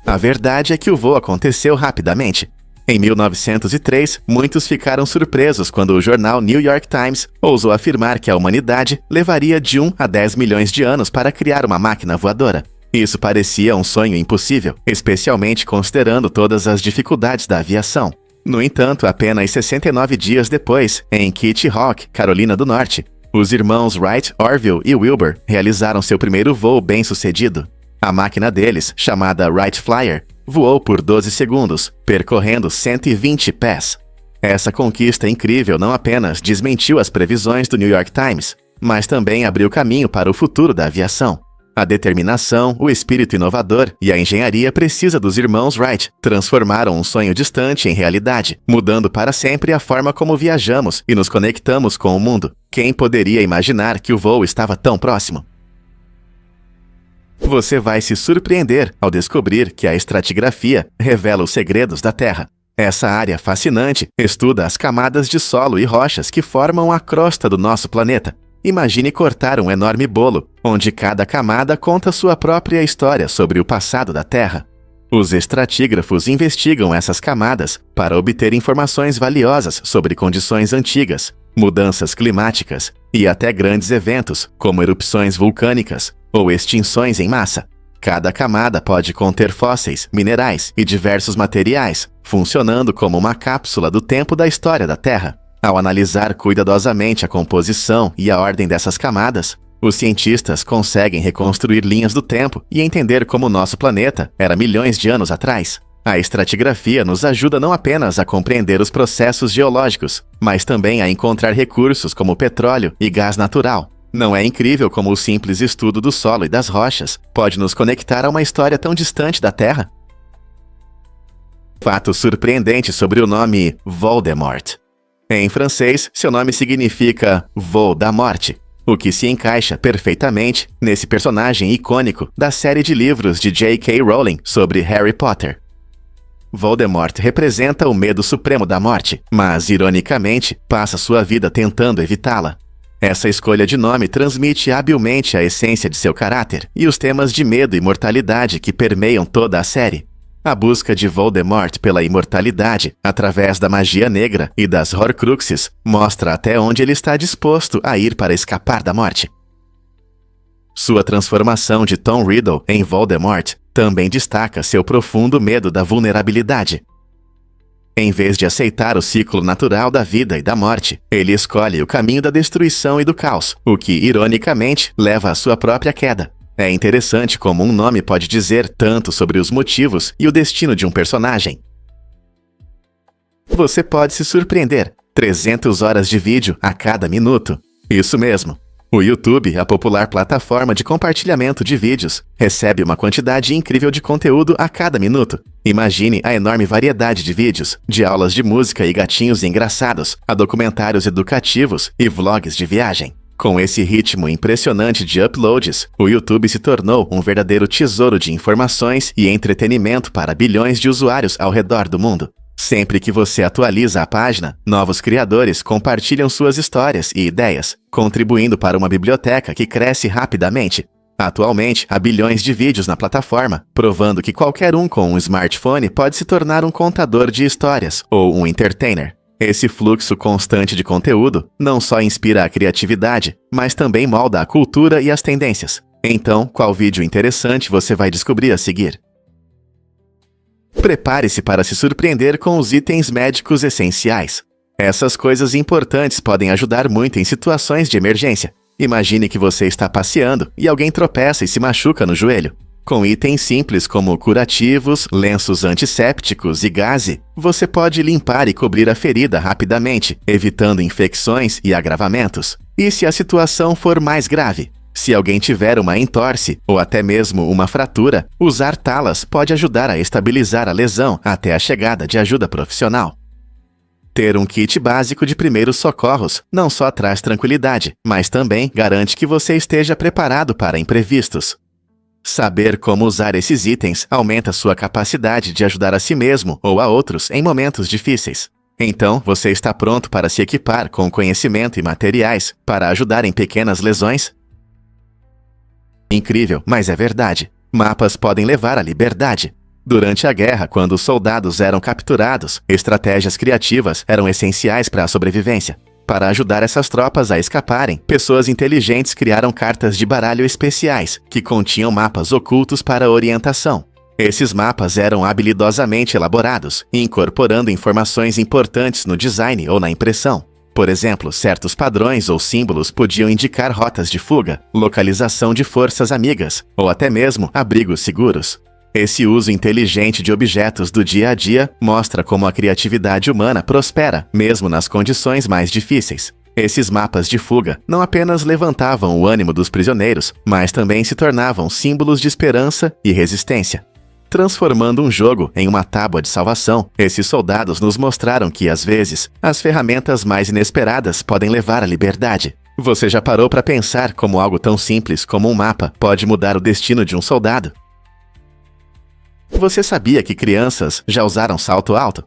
A verdade é que o voo aconteceu rapidamente. Em 1903, muitos ficaram surpresos quando o jornal New York Times ousou afirmar que a humanidade levaria de 1 a 10 milhões de anos para criar uma máquina voadora. Isso parecia um sonho impossível, especialmente considerando todas as dificuldades da aviação. No entanto, apenas 69 dias depois, em Kitty Hawk, Carolina do Norte, Os irmãos Wright, Orville e Wilbur realizaram seu primeiro voo bem-sucedido. A máquina deles, chamada Wright Flyer, voou por 12 segundos, percorrendo 120 pés. Essa conquista incrível não apenas desmentiu as previsões do New York Times, mas também abriu caminho para o futuro da aviação. A determinação, o espírito inovador e a engenharia precisa dos irmãos Wright transformaram um sonho distante em realidade, mudando para sempre a forma como viajamos e nos conectamos com o mundo. Quem poderia imaginar que o voo estava tão próximo? Você vai se surpreender ao descobrir que a estratigrafia revela os segredos da Terra. Essa área fascinante estuda as camadas de solo e rochas que formam a crosta do nosso planeta. Imagine cortar um enorme bolo, onde cada camada conta sua própria história sobre o passado da Terra. Os estratígrafos investigam essas camadas para obter informações valiosas sobre condições antigas, mudanças climáticas e até grandes eventos, como erupções vulcânicas ou extinções em massa. Cada camada pode conter fósseis, minerais e diversos materiais, funcionando como uma cápsula do tempo da história da Terra. Ao analisar cuidadosamente a composição e a ordem dessas camadas, os cientistas conseguem reconstruir linhas do tempo e entender como nosso planeta era milhões de anos atrás. A estratigrafia nos ajuda não apenas a compreender os processos geológicos, mas também a encontrar recursos como petróleo e gás natural. Não é incrível como o simples estudo do solo e das rochas pode nos conectar a uma história tão distante da Terra? Fato surpreendente sobre o nome Voldemort. Em francês, seu nome significa Voo da Morte, o que se encaixa perfeitamente nesse personagem icônico da série de livros de J.K. Rowling sobre Harry Potter. Voldemort representa o medo supremo da morte, mas, ironicamente, passa sua vida tentando evitá-la. Essa escolha de nome transmite habilmente a essência de seu caráter e os temas de medo e mortalidade que permeiam toda a série. A busca de Voldemort pela imortalidade, através da magia negra e das Horcruxes, mostra até onde ele está disposto a ir para escapar da morte. Sua transformação de Tom Riddle em Voldemort também destaca seu profundo medo da vulnerabilidade. Em vez de aceitar o ciclo natural da vida e da morte, ele escolhe o caminho da destruição e do caos, o que, ironicamente, leva à sua própria queda. É interessante como um nome pode dizer tanto sobre os motivos e o destino de um personagem. Você pode se surpreender. 300 horas de vídeo a cada minuto. Isso mesmo. O YouTube, a popular plataforma de compartilhamento de vídeos, recebe uma quantidade incrível de conteúdo a cada minuto. Imagine a enorme variedade de vídeos, de aulas de música e gatinhos engraçados, a documentários educativos e vlogs de viagem. Com esse ritmo impressionante de uploads, o YouTube se tornou um verdadeiro tesouro de informações e entretenimento para bilhões de usuários ao redor do mundo. Sempre que você atualiza a página, novos criadores compartilham suas histórias e ideias, contribuindo para uma biblioteca que cresce rapidamente. Atualmente, há bilhões de vídeos na plataforma, provando que qualquer um com um smartphone pode se tornar um contador de histórias ou um entertainer. Esse fluxo constante de conteúdo não só inspira a criatividade, mas também molda a cultura e as tendências. Então, qual vídeo interessante você vai descobrir a seguir? Prepare-se para se surpreender com os itens médicos essenciais. Essas coisas importantes podem ajudar muito em situações de emergência. Imagine que você está passeando e alguém tropeça e se machuca no joelho. Com itens simples como curativos, lenços antissépticos e gaze, você pode limpar e cobrir a ferida rapidamente, evitando infecções e agravamentos. E se a situação for mais grave? Se alguém tiver uma entorse ou até mesmo uma fratura, usar talas pode ajudar a estabilizar a lesão até a chegada de ajuda profissional. Ter um kit básico de primeiros socorros não só traz tranquilidade, mas também garante que você esteja preparado para imprevistos. Saber como usar esses itens aumenta sua capacidade de ajudar a si mesmo ou a outros em momentos difíceis. Então, você está pronto para se equipar com conhecimento e materiais para ajudar em pequenas lesões? Incrível, mas é verdade. Mapas podem levar à liberdade. Durante a guerra, quando os soldados eram capturados, estratégias criativas eram essenciais para a sobrevivência. Para ajudar essas tropas a escaparem, pessoas inteligentes criaram cartas de baralho especiais, que continham mapas ocultos para orientação. Esses mapas eram habilidosamente elaborados, incorporando informações importantes no design ou na impressão. Por exemplo, certos padrões ou símbolos podiam indicar rotas de fuga, localização de forças amigas ou até mesmo abrigos seguros. Esse uso inteligente de objetos do dia a dia mostra como a criatividade humana prospera, mesmo nas condições mais difíceis. Esses mapas de fuga não apenas levantavam o ânimo dos prisioneiros, mas também se tornavam símbolos de esperança e resistência. Transformando um jogo em uma tábua de salvação, esses soldados nos mostraram que, às vezes, as ferramentas mais inesperadas podem levar à liberdade. Você já parou para pensar como algo tão simples como um mapa pode mudar o destino de um soldado? Você sabia que crianças já usaram salto alto?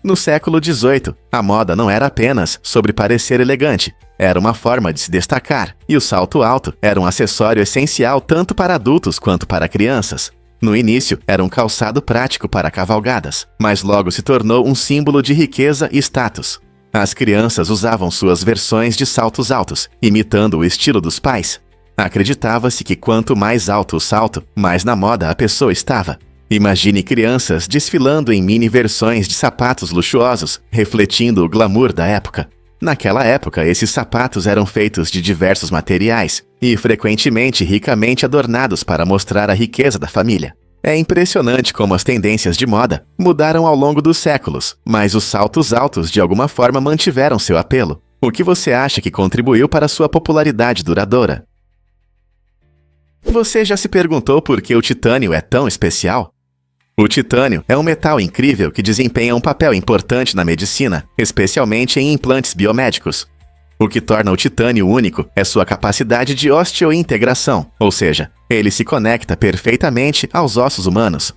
No século XVIII, a moda não era apenas sobre parecer elegante, era uma forma de se destacar, e o salto alto era um acessório essencial tanto para adultos quanto para crianças. No início, era um calçado prático para cavalgadas, mas logo se tornou um símbolo de riqueza e status. As crianças usavam suas versões de saltos altos, imitando o estilo dos pais. Acreditava-se que quanto mais alto o salto, mais na moda a pessoa estava. Imagine crianças desfilando em mini versões de sapatos luxuosos, refletindo o glamour da época. Naquela época, esses sapatos eram feitos de diversos materiais e frequentemente ricamente adornados para mostrar a riqueza da família. É impressionante como as tendências de moda mudaram ao longo dos séculos, mas os saltos altos de alguma forma mantiveram seu apelo. O que você acha que contribuiu para sua popularidade duradoura? Você já se perguntou por que o titânio é tão especial? O titânio é um metal incrível que desempenha um papel importante na medicina, especialmente em implantes biomédicos. O que torna o titânio único é sua capacidade de osteointegração, ou seja, ele se conecta perfeitamente aos ossos humanos.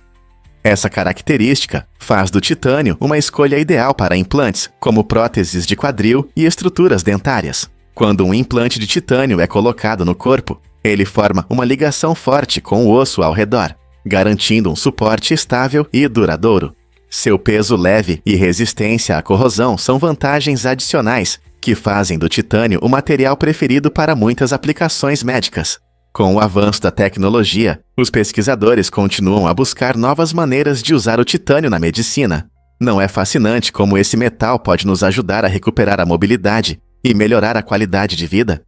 Essa característica faz do titânio uma escolha ideal para implantes, como próteses de quadril e estruturas dentárias. Quando um implante de titânio é colocado no corpo, ele forma uma ligação forte com o osso ao redor, garantindo um suporte estável e duradouro. Seu peso leve e resistência à corrosão são vantagens adicionais que fazem do titânio o material preferido para muitas aplicações médicas. Com o avanço da tecnologia, os pesquisadores continuam a buscar novas maneiras de usar o titânio na medicina. Não é fascinante como esse metal pode nos ajudar a recuperar a mobilidade e melhorar a qualidade de vida?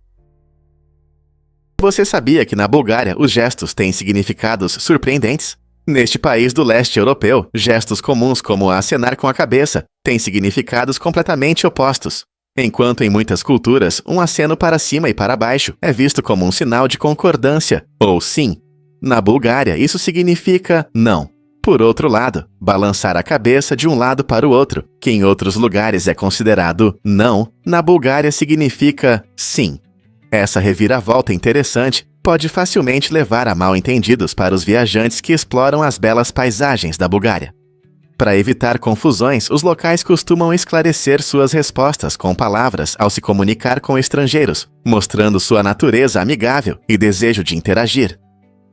Você sabia que na Bulgária os gestos têm significados surpreendentes? Neste país do leste europeu, gestos comuns como acenar com a cabeça têm significados completamente opostos. Enquanto em muitas culturas, um aceno para cima e para baixo é visto como um sinal de concordância, ou sim. Na Bulgária, isso significa não. Por outro lado, balançar a cabeça de um lado para o outro, que em outros lugares é considerado não, na Bulgária significa sim. Essa reviravolta interessante pode facilmente levar a mal-entendidos para os viajantes que exploram as belas paisagens da Bulgária. Para evitar confusões, os locais costumam esclarecer suas respostas com palavras ao se comunicar com estrangeiros, mostrando sua natureza amigável e desejo de interagir.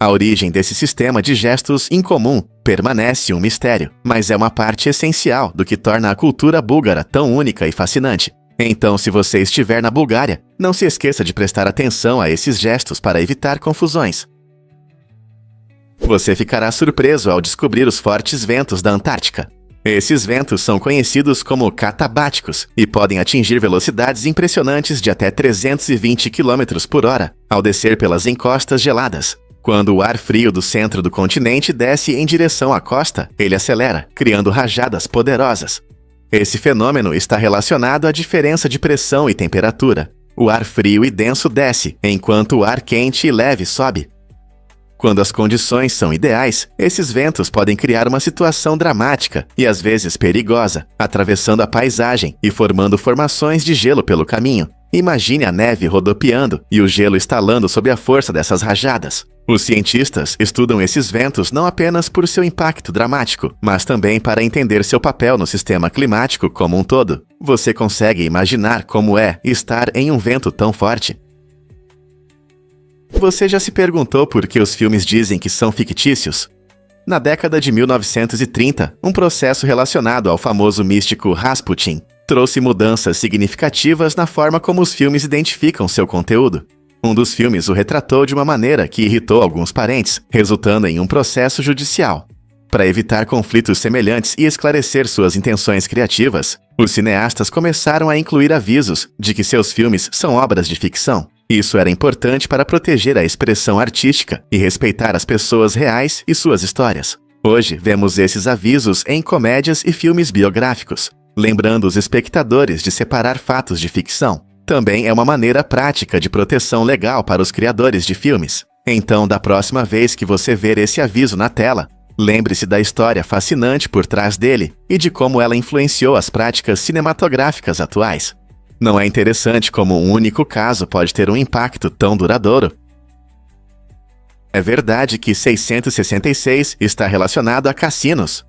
A origem desse sistema de gestos incomum permanece um mistério, mas é uma parte essencial do que torna a cultura búlgara tão única e fascinante. Então, se você estiver na Bulgária, não se esqueça de prestar atenção a esses gestos para evitar confusões. Você ficará surpreso ao descobrir os fortes ventos da Antártica. Esses ventos são conhecidos como catabáticos e podem atingir velocidades impressionantes de até 320 km por hora ao descer pelas encostas geladas. Quando o ar frio do centro do continente desce em direção à costa, ele acelera, criando rajadas poderosas. Esse fenômeno está relacionado à diferença de pressão e temperatura. O ar frio e denso desce, enquanto o ar quente e leve sobe. Quando as condições são ideais, esses ventos podem criar uma situação dramática e às vezes perigosa, atravessando a paisagem e formando formações de gelo pelo caminho. Imagine a neve rodopiando e o gelo estalando sob a força dessas rajadas. Os cientistas estudam esses ventos não apenas por seu impacto dramático, mas também para entender seu papel no sistema climático como um todo. Você consegue imaginar como é estar em um vento tão forte? Você já se perguntou por que os filmes dizem que são fictícios? Na década de 1930, um processo relacionado ao famoso místico Rasputin trouxe mudanças significativas na forma como os filmes identificam seu conteúdo. Um dos filmes o retratou de uma maneira que irritou alguns parentes, resultando em um processo judicial. Para evitar conflitos semelhantes e esclarecer suas intenções criativas, os cineastas começaram a incluir avisos de que seus filmes são obras de ficção. Isso era importante para proteger a expressão artística e respeitar as pessoas reais e suas histórias. Hoje, vemos esses avisos em comédias e filmes biográficos, lembrando os espectadores de separar fatos de ficção. Também é uma maneira prática de proteção legal para os criadores de filmes. Então, da próxima vez que você ver esse aviso na tela, lembre-se da história fascinante por trás dele e de como ela influenciou as práticas cinematográficas atuais. Não é interessante como um único caso pode ter um impacto tão duradouro? É verdade que 666 está relacionado a cassinos.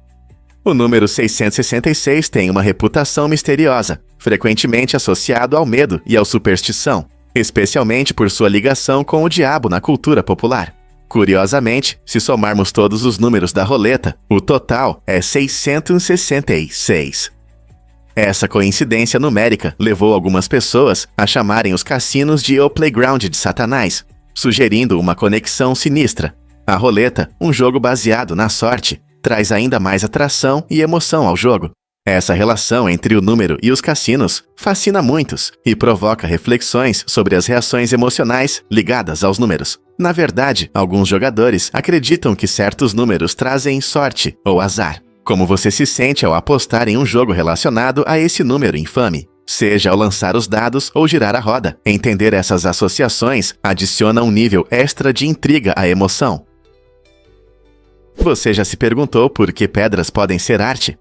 O número 666 tem uma reputação misteriosa, frequentemente associado ao medo e à superstição, especialmente por sua ligação com o diabo na cultura popular. Curiosamente, se somarmos todos os números da roleta, o total é 666. Essa coincidência numérica levou algumas pessoas a chamarem os cassinos de O Playground de Satanás, sugerindo uma conexão sinistra. A roleta, um jogo baseado na sorte, traz ainda mais atração e emoção ao jogo. Essa relação entre o número e os cassinos fascina muitos e provoca reflexões sobre as reações emocionais ligadas aos números. Na verdade, alguns jogadores acreditam que certos números trazem sorte ou azar. Como você se sente ao apostar em um jogo relacionado a esse número infame? Seja ao lançar os dados ou girar a roda, entender essas associações adiciona um nível extra de intriga à emoção. Você já se perguntou por que pedras podem ser arte?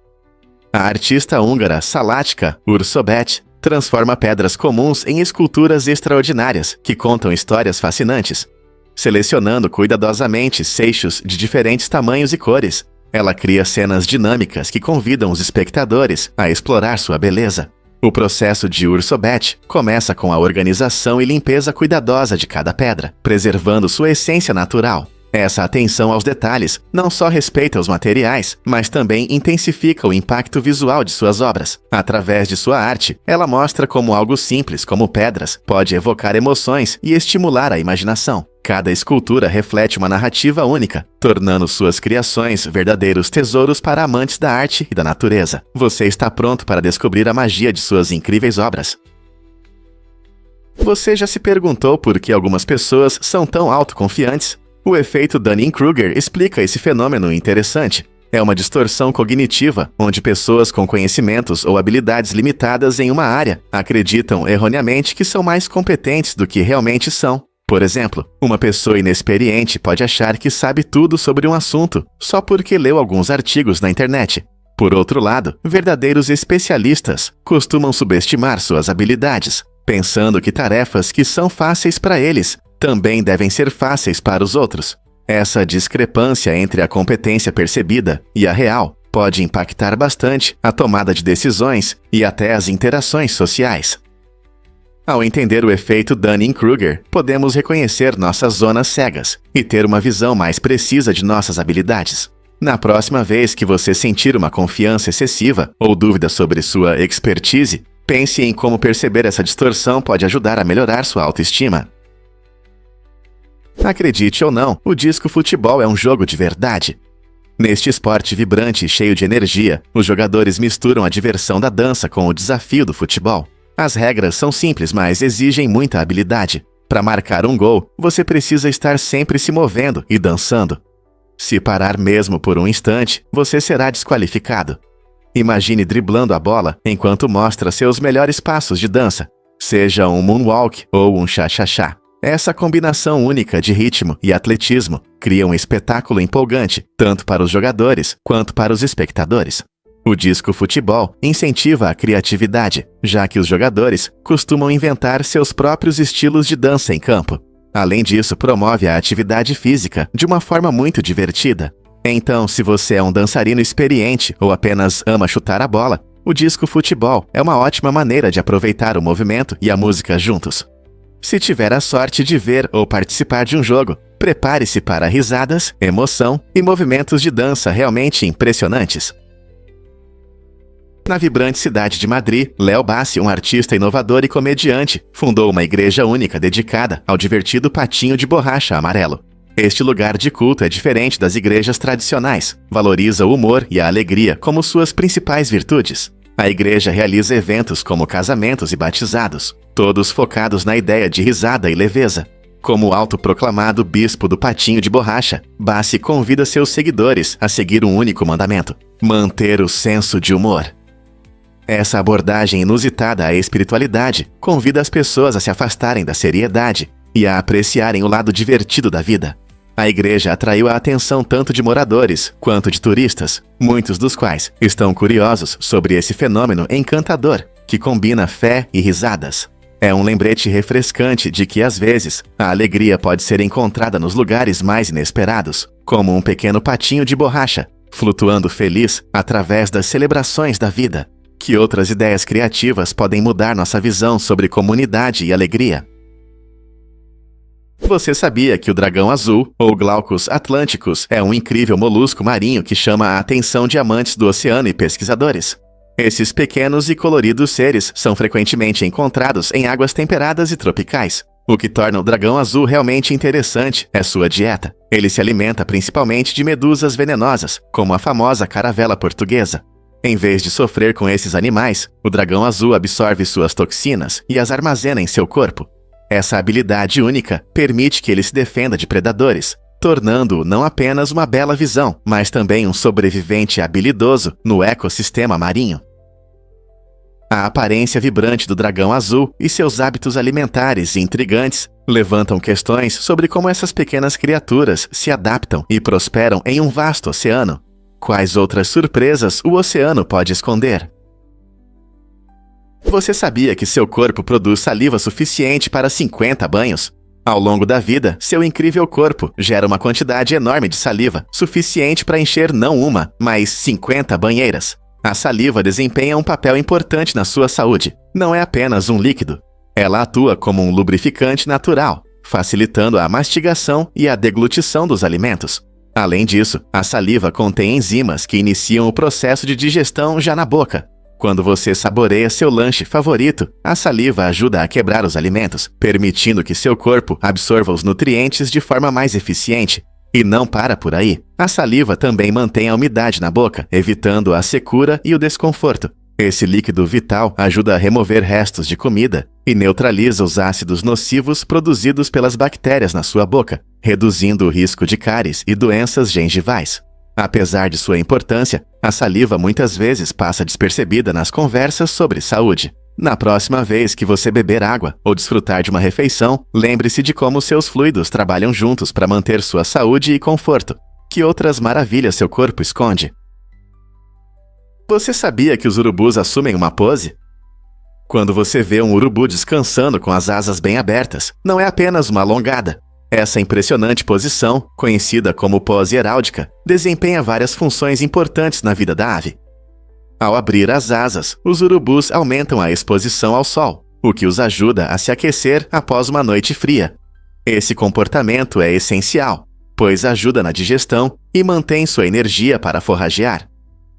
A artista húngara Salatka Ursobet transforma pedras comuns em esculturas extraordinárias que contam histórias fascinantes. Selecionando cuidadosamente seixos de diferentes tamanhos e cores, ela cria cenas dinâmicas que convidam os espectadores a explorar sua beleza. O processo de Ursobet começa com a organização e limpeza cuidadosa de cada pedra, preservando sua essência natural. Essa atenção aos detalhes não só respeita os materiais, mas também intensifica o impacto visual de suas obras. Através de sua arte, ela mostra como algo simples como pedras pode evocar emoções e estimular a imaginação. Cada escultura reflete uma narrativa única, tornando suas criações verdadeiros tesouros para amantes da arte e da natureza. Você está pronto para descobrir a magia de suas incríveis obras? Você já se perguntou por que algumas pessoas são tão autoconfiantes? O efeito Dunning-Kruger explica esse fenômeno interessante. É uma distorção cognitiva, onde pessoas com conhecimentos ou habilidades limitadas em uma área acreditam erroneamente que são mais competentes do que realmente são. Por exemplo, uma pessoa inexperiente pode achar que sabe tudo sobre um assunto só porque leu alguns artigos na internet. Por outro lado, verdadeiros especialistas costumam subestimar suas habilidades, pensando que tarefas que são fáceis para eles também devem ser fáceis para os outros. Essa discrepância entre a competência percebida e a real pode impactar bastante a tomada de decisões e até as interações sociais. Ao entender o efeito Dunning-Kruger, podemos reconhecer nossas zonas cegas e ter uma visão mais precisa de nossas habilidades. Na próxima vez que você sentir uma confiança excessiva ou dúvida sobre sua expertise, pense em como perceber essa distorção pode ajudar a melhorar sua autoestima. Acredite ou não, o disco futebol é um jogo de verdade. Neste esporte vibrante e cheio de energia, os jogadores misturam a diversão da dança com o desafio do futebol. As regras são simples, mas exigem muita habilidade. Para marcar um gol, você precisa estar sempre se movendo e dançando. Se parar mesmo por um instante, você será desqualificado. Imagine driblando a bola enquanto mostra seus melhores passos de dança, seja um moonwalk ou um cha-cha-cha. Essa combinação única de ritmo e atletismo cria um espetáculo empolgante, tanto para os jogadores quanto para os espectadores. O disco futebol incentiva a criatividade, já que os jogadores costumam inventar seus próprios estilos de dança em campo. Além disso, promove a atividade física de uma forma muito divertida. Então, se você é um dançarino experiente ou apenas ama chutar a bola, o disco futebol é uma ótima maneira de aproveitar o movimento e a música juntos. Se tiver a sorte de ver ou participar de um jogo, prepare-se para risadas, emoção e movimentos de dança realmente impressionantes. Na vibrante cidade de Madrid, Léo Bassi, um artista inovador e comediante, fundou uma igreja única dedicada ao divertido patinho de borracha amarelo. Este lugar de culto é diferente das igrejas tradicionais, valoriza o humor e a alegria como suas principais virtudes. A igreja realiza eventos como casamentos e batizados, todos focados na ideia de risada e leveza. Como o autoproclamado bispo do patinho de borracha, Bassi convida seus seguidores a seguir um único mandamento: manter o senso de humor. Essa abordagem inusitada à espiritualidade convida as pessoas a se afastarem da seriedade e a apreciarem o lado divertido da vida. A igreja atraiu a atenção tanto de moradores quanto de turistas, muitos dos quais estão curiosos sobre esse fenômeno encantador que combina fé e risadas. É um lembrete refrescante de que, às vezes, a alegria pode ser encontrada nos lugares mais inesperados, como um pequeno patinho de borracha, flutuando feliz através das celebrações da vida. Que outras ideias criativas podem mudar nossa visão sobre comunidade e alegria? Você sabia que o dragão azul, ou Glaucus atlanticus, é um incrível molusco marinho que chama a atenção de amantes do oceano e pesquisadores? Esses pequenos e coloridos seres são frequentemente encontrados em águas temperadas e tropicais. O que torna o dragão azul realmente interessante é sua dieta. Ele se alimenta principalmente de medusas venenosas, como a famosa caravela portuguesa. Em vez de sofrer com esses animais, o dragão azul absorve suas toxinas e as armazena em seu corpo. Essa habilidade única permite que ele se defenda de predadores, tornando-o não apenas uma bela visão, mas também um sobrevivente habilidoso no ecossistema marinho. A aparência vibrante do dragão azul e seus hábitos alimentares intrigantes levantam questões sobre como essas pequenas criaturas se adaptam e prosperam em um vasto oceano. Quais outras surpresas o oceano pode esconder? Você sabia que seu corpo produz saliva suficiente para 50 banhos? Ao longo da vida, seu incrível corpo gera uma quantidade enorme de saliva, suficiente para encher não uma, mas 50 banheiras. A saliva desempenha um papel importante na sua saúde. Não é apenas um líquido. Ela atua como um lubrificante natural, facilitando a mastigação e a deglutição dos alimentos. Além disso, a saliva contém enzimas que iniciam o processo de digestão já na boca. Quando você saboreia seu lanche favorito, a saliva ajuda a quebrar os alimentos, permitindo que seu corpo absorva os nutrientes de forma mais eficiente. E não para por aí. A saliva também mantém a umidade na boca, evitando a secura e o desconforto. Esse líquido vital ajuda a remover restos de comida e neutraliza os ácidos nocivos produzidos pelas bactérias na sua boca, reduzindo o risco de cáries e doenças gengivais. Apesar de sua importância, a saliva muitas vezes passa despercebida nas conversas sobre saúde. Na próxima vez que você beber água ou desfrutar de uma refeição, lembre-se de como seus fluidos trabalham juntos para manter sua saúde e conforto. Que outras maravilhas seu corpo esconde? Você sabia que os urubus assumem uma pose? Quando você vê um urubu descansando com as asas bem abertas, não é apenas uma alongada. Essa impressionante posição, conhecida como pose heráldica, desempenha várias funções importantes na vida da ave. Ao abrir as asas, os urubus aumentam a exposição ao sol, o que os ajuda a se aquecer após uma noite fria. Esse comportamento é essencial, pois ajuda na digestão e mantém sua energia para forragear.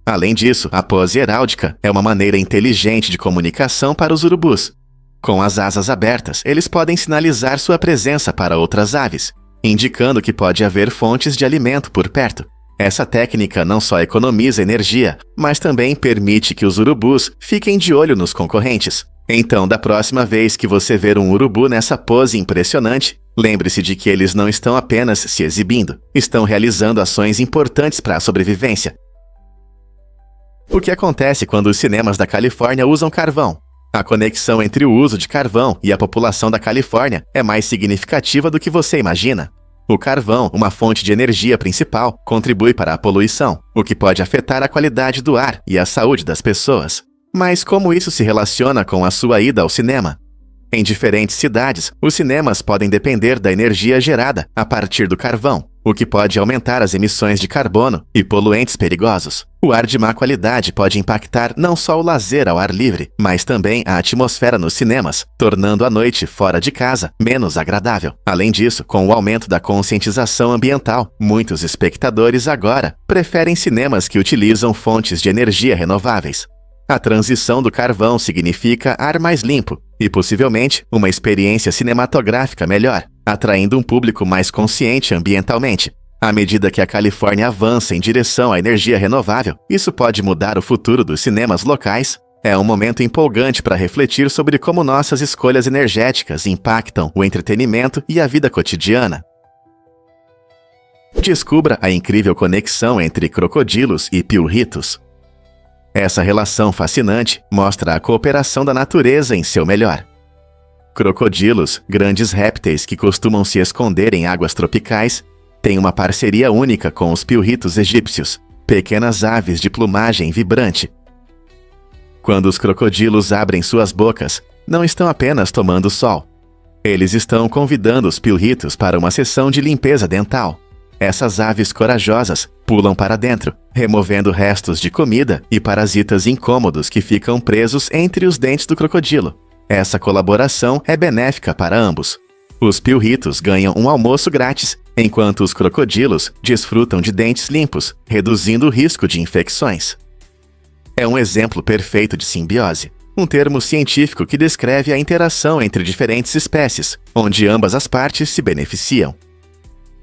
Além disso, a pose heráldica é uma maneira inteligente de comunicação para os urubus. Com as asas abertas, eles podem sinalizar sua presença para outras aves, indicando que pode haver fontes de alimento por perto. Essa técnica não só economiza energia, mas também permite que os urubus fiquem de olho nos concorrentes. Então, da próxima vez que você ver um urubu nessa pose impressionante, lembre-se de que eles não estão apenas se exibindo, estão realizando ações importantes para a sobrevivência. O que acontece quando os cinemas da Califórnia usam carvão? A conexão entre o uso de carvão e a população da Califórnia é mais significativa do que você imagina. O carvão, uma fonte de energia principal, contribui para a poluição, o que pode afetar a qualidade do ar e a saúde das pessoas. Mas como isso se relaciona com a sua ida ao cinema? Em diferentes cidades, os cinemas podem depender da energia gerada a partir do carvão, o que pode aumentar as emissões de carbono e poluentes perigosos. O ar de má qualidade pode impactar não só o lazer ao ar livre, mas também a atmosfera nos cinemas, tornando a noite fora de casa menos agradável. Além disso, com o aumento da conscientização ambiental, muitos espectadores agora preferem cinemas que utilizam fontes de energia renováveis. A transição do carvão significa ar mais limpo e, possivelmente, uma experiência cinematográfica melhor. atraindo um público mais consciente ambientalmente. À medida que a Califórnia avança em direção à energia renovável, isso pode mudar o futuro dos cinemas locais. É um momento empolgante para refletir sobre como nossas escolhas energéticas impactam o entretenimento e a vida cotidiana. Descubra a incrível conexão entre crocodilos e piu-ritos. Essa relação fascinante mostra a cooperação da natureza em seu melhor. Crocodilos, grandes répteis que costumam se esconder em águas tropicais, têm uma parceria única com os piu-ritos egípcios, pequenas aves de plumagem vibrante. Quando os crocodilos abrem suas bocas, não estão apenas tomando sol. Eles estão convidando os piu-ritos para uma sessão de limpeza dental. Essas aves corajosas pulam para dentro, removendo restos de comida e parasitas incômodos que ficam presos entre os dentes do crocodilo. Essa colaboração é benéfica para ambos. Os piu-ritos ganham um almoço grátis, enquanto os crocodilos desfrutam de dentes limpos, reduzindo o risco de infecções. É um exemplo perfeito de simbiose, um termo científico que descreve a interação entre diferentes espécies, onde ambas as partes se beneficiam.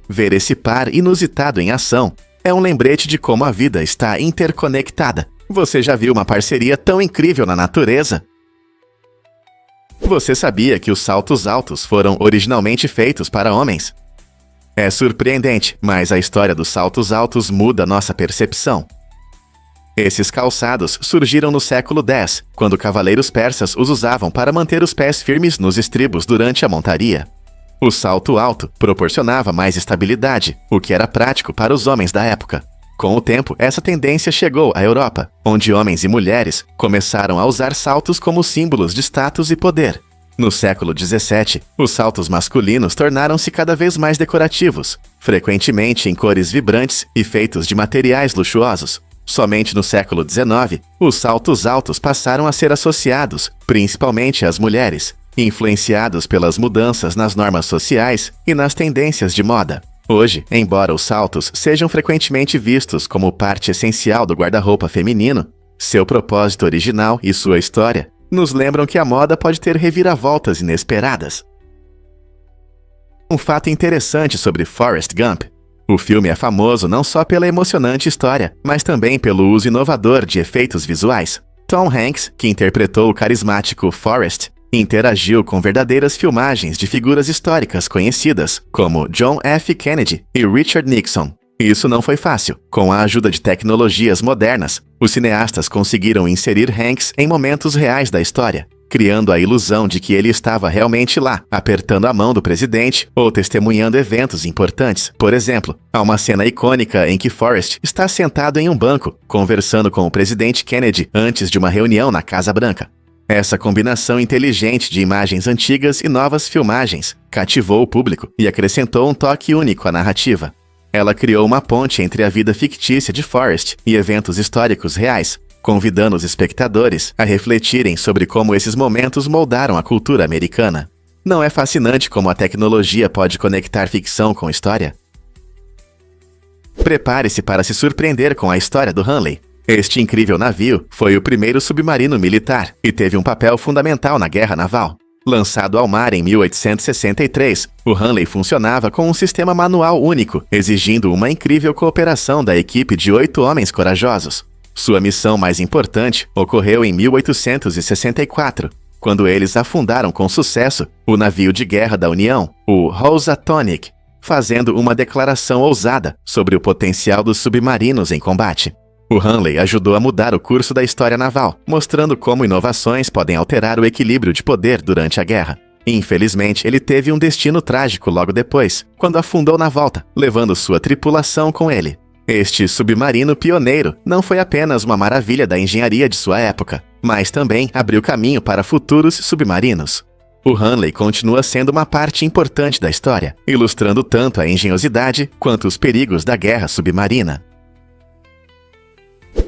Ver esse par inusitado em ação é um lembrete de como a vida está interconectada. Você já viu uma parceria tão incrível na natureza? Você sabia que os saltos altos foram originalmente feitos para homens? É surpreendente, mas a história dos saltos altos muda nossa percepção. Esses calçados surgiram no século X, quando cavaleiros persas os usavam para manter os pés firmes nos estribos durante a montaria. O salto alto proporcionava mais estabilidade, o que era prático para os homens da época. Com o tempo, essa tendência chegou à Europa, onde homens e mulheres começaram a usar saltos como símbolos de status e poder. No século XVII, os saltos masculinos tornaram-se cada vez mais decorativos, frequentemente em cores vibrantes e feitos de materiais luxuosos. Somente no século XIX, os saltos altos passaram a ser associados, principalmente às mulheres, influenciados pelas mudanças nas normas sociais e nas tendências de moda. Hoje, embora os saltos sejam frequentemente vistos como parte essencial do guarda-roupa feminino, seu propósito original e sua história nos lembram que a moda pode ter reviravoltas inesperadas. Um fato interessante sobre Forrest Gump: o filme é famoso não só pela emocionante história, mas também pelo uso inovador de efeitos visuais. Tom Hanks, que interpretou o carismático Forrest, interagiu com verdadeiras filmagens de figuras históricas conhecidas, como John F. Kennedy e Richard Nixon. Isso não foi fácil. Com a ajuda de tecnologias modernas, os cineastas conseguiram inserir Hanks em momentos reais da história, criando a ilusão de que ele estava realmente lá, apertando a mão do presidente ou testemunhando eventos importantes. Por exemplo, há uma cena icônica em que Forrest está sentado em um banco, conversando com o presidente Kennedy antes de uma reunião na Casa Branca. Essa combinação inteligente de imagens antigas e novas filmagens cativou o público e acrescentou um toque único à narrativa. Ela criou uma ponte entre a vida fictícia de Forrest e eventos históricos reais, convidando os espectadores a refletirem sobre como esses momentos moldaram a cultura americana. Não é fascinante como a tecnologia pode conectar ficção com história? Prepare-se para se surpreender com a história do Hunley. Este incrível navio foi o primeiro submarino militar e teve um papel fundamental na Guerra Naval. Lançado ao mar em 1863, o Hunley funcionava com um sistema manual único, exigindo uma incrível cooperação da equipe de 8 homens corajosos. Sua missão mais importante ocorreu em 1864, quando eles afundaram com sucesso o navio de guerra da União, o Housatonic, fazendo uma declaração ousada sobre o potencial dos submarinos em combate. O Hunley ajudou a mudar o curso da história naval, mostrando como inovações podem alterar o equilíbrio de poder durante a guerra. Infelizmente, ele teve um destino trágico logo depois, quando afundou na volta, levando sua tripulação com ele. Este submarino pioneiro não foi apenas uma maravilha da engenharia de sua época, mas também abriu caminho para futuros submarinos. O Hunley continua sendo uma parte importante da história, ilustrando tanto a engenhosidade quanto os perigos da guerra submarina.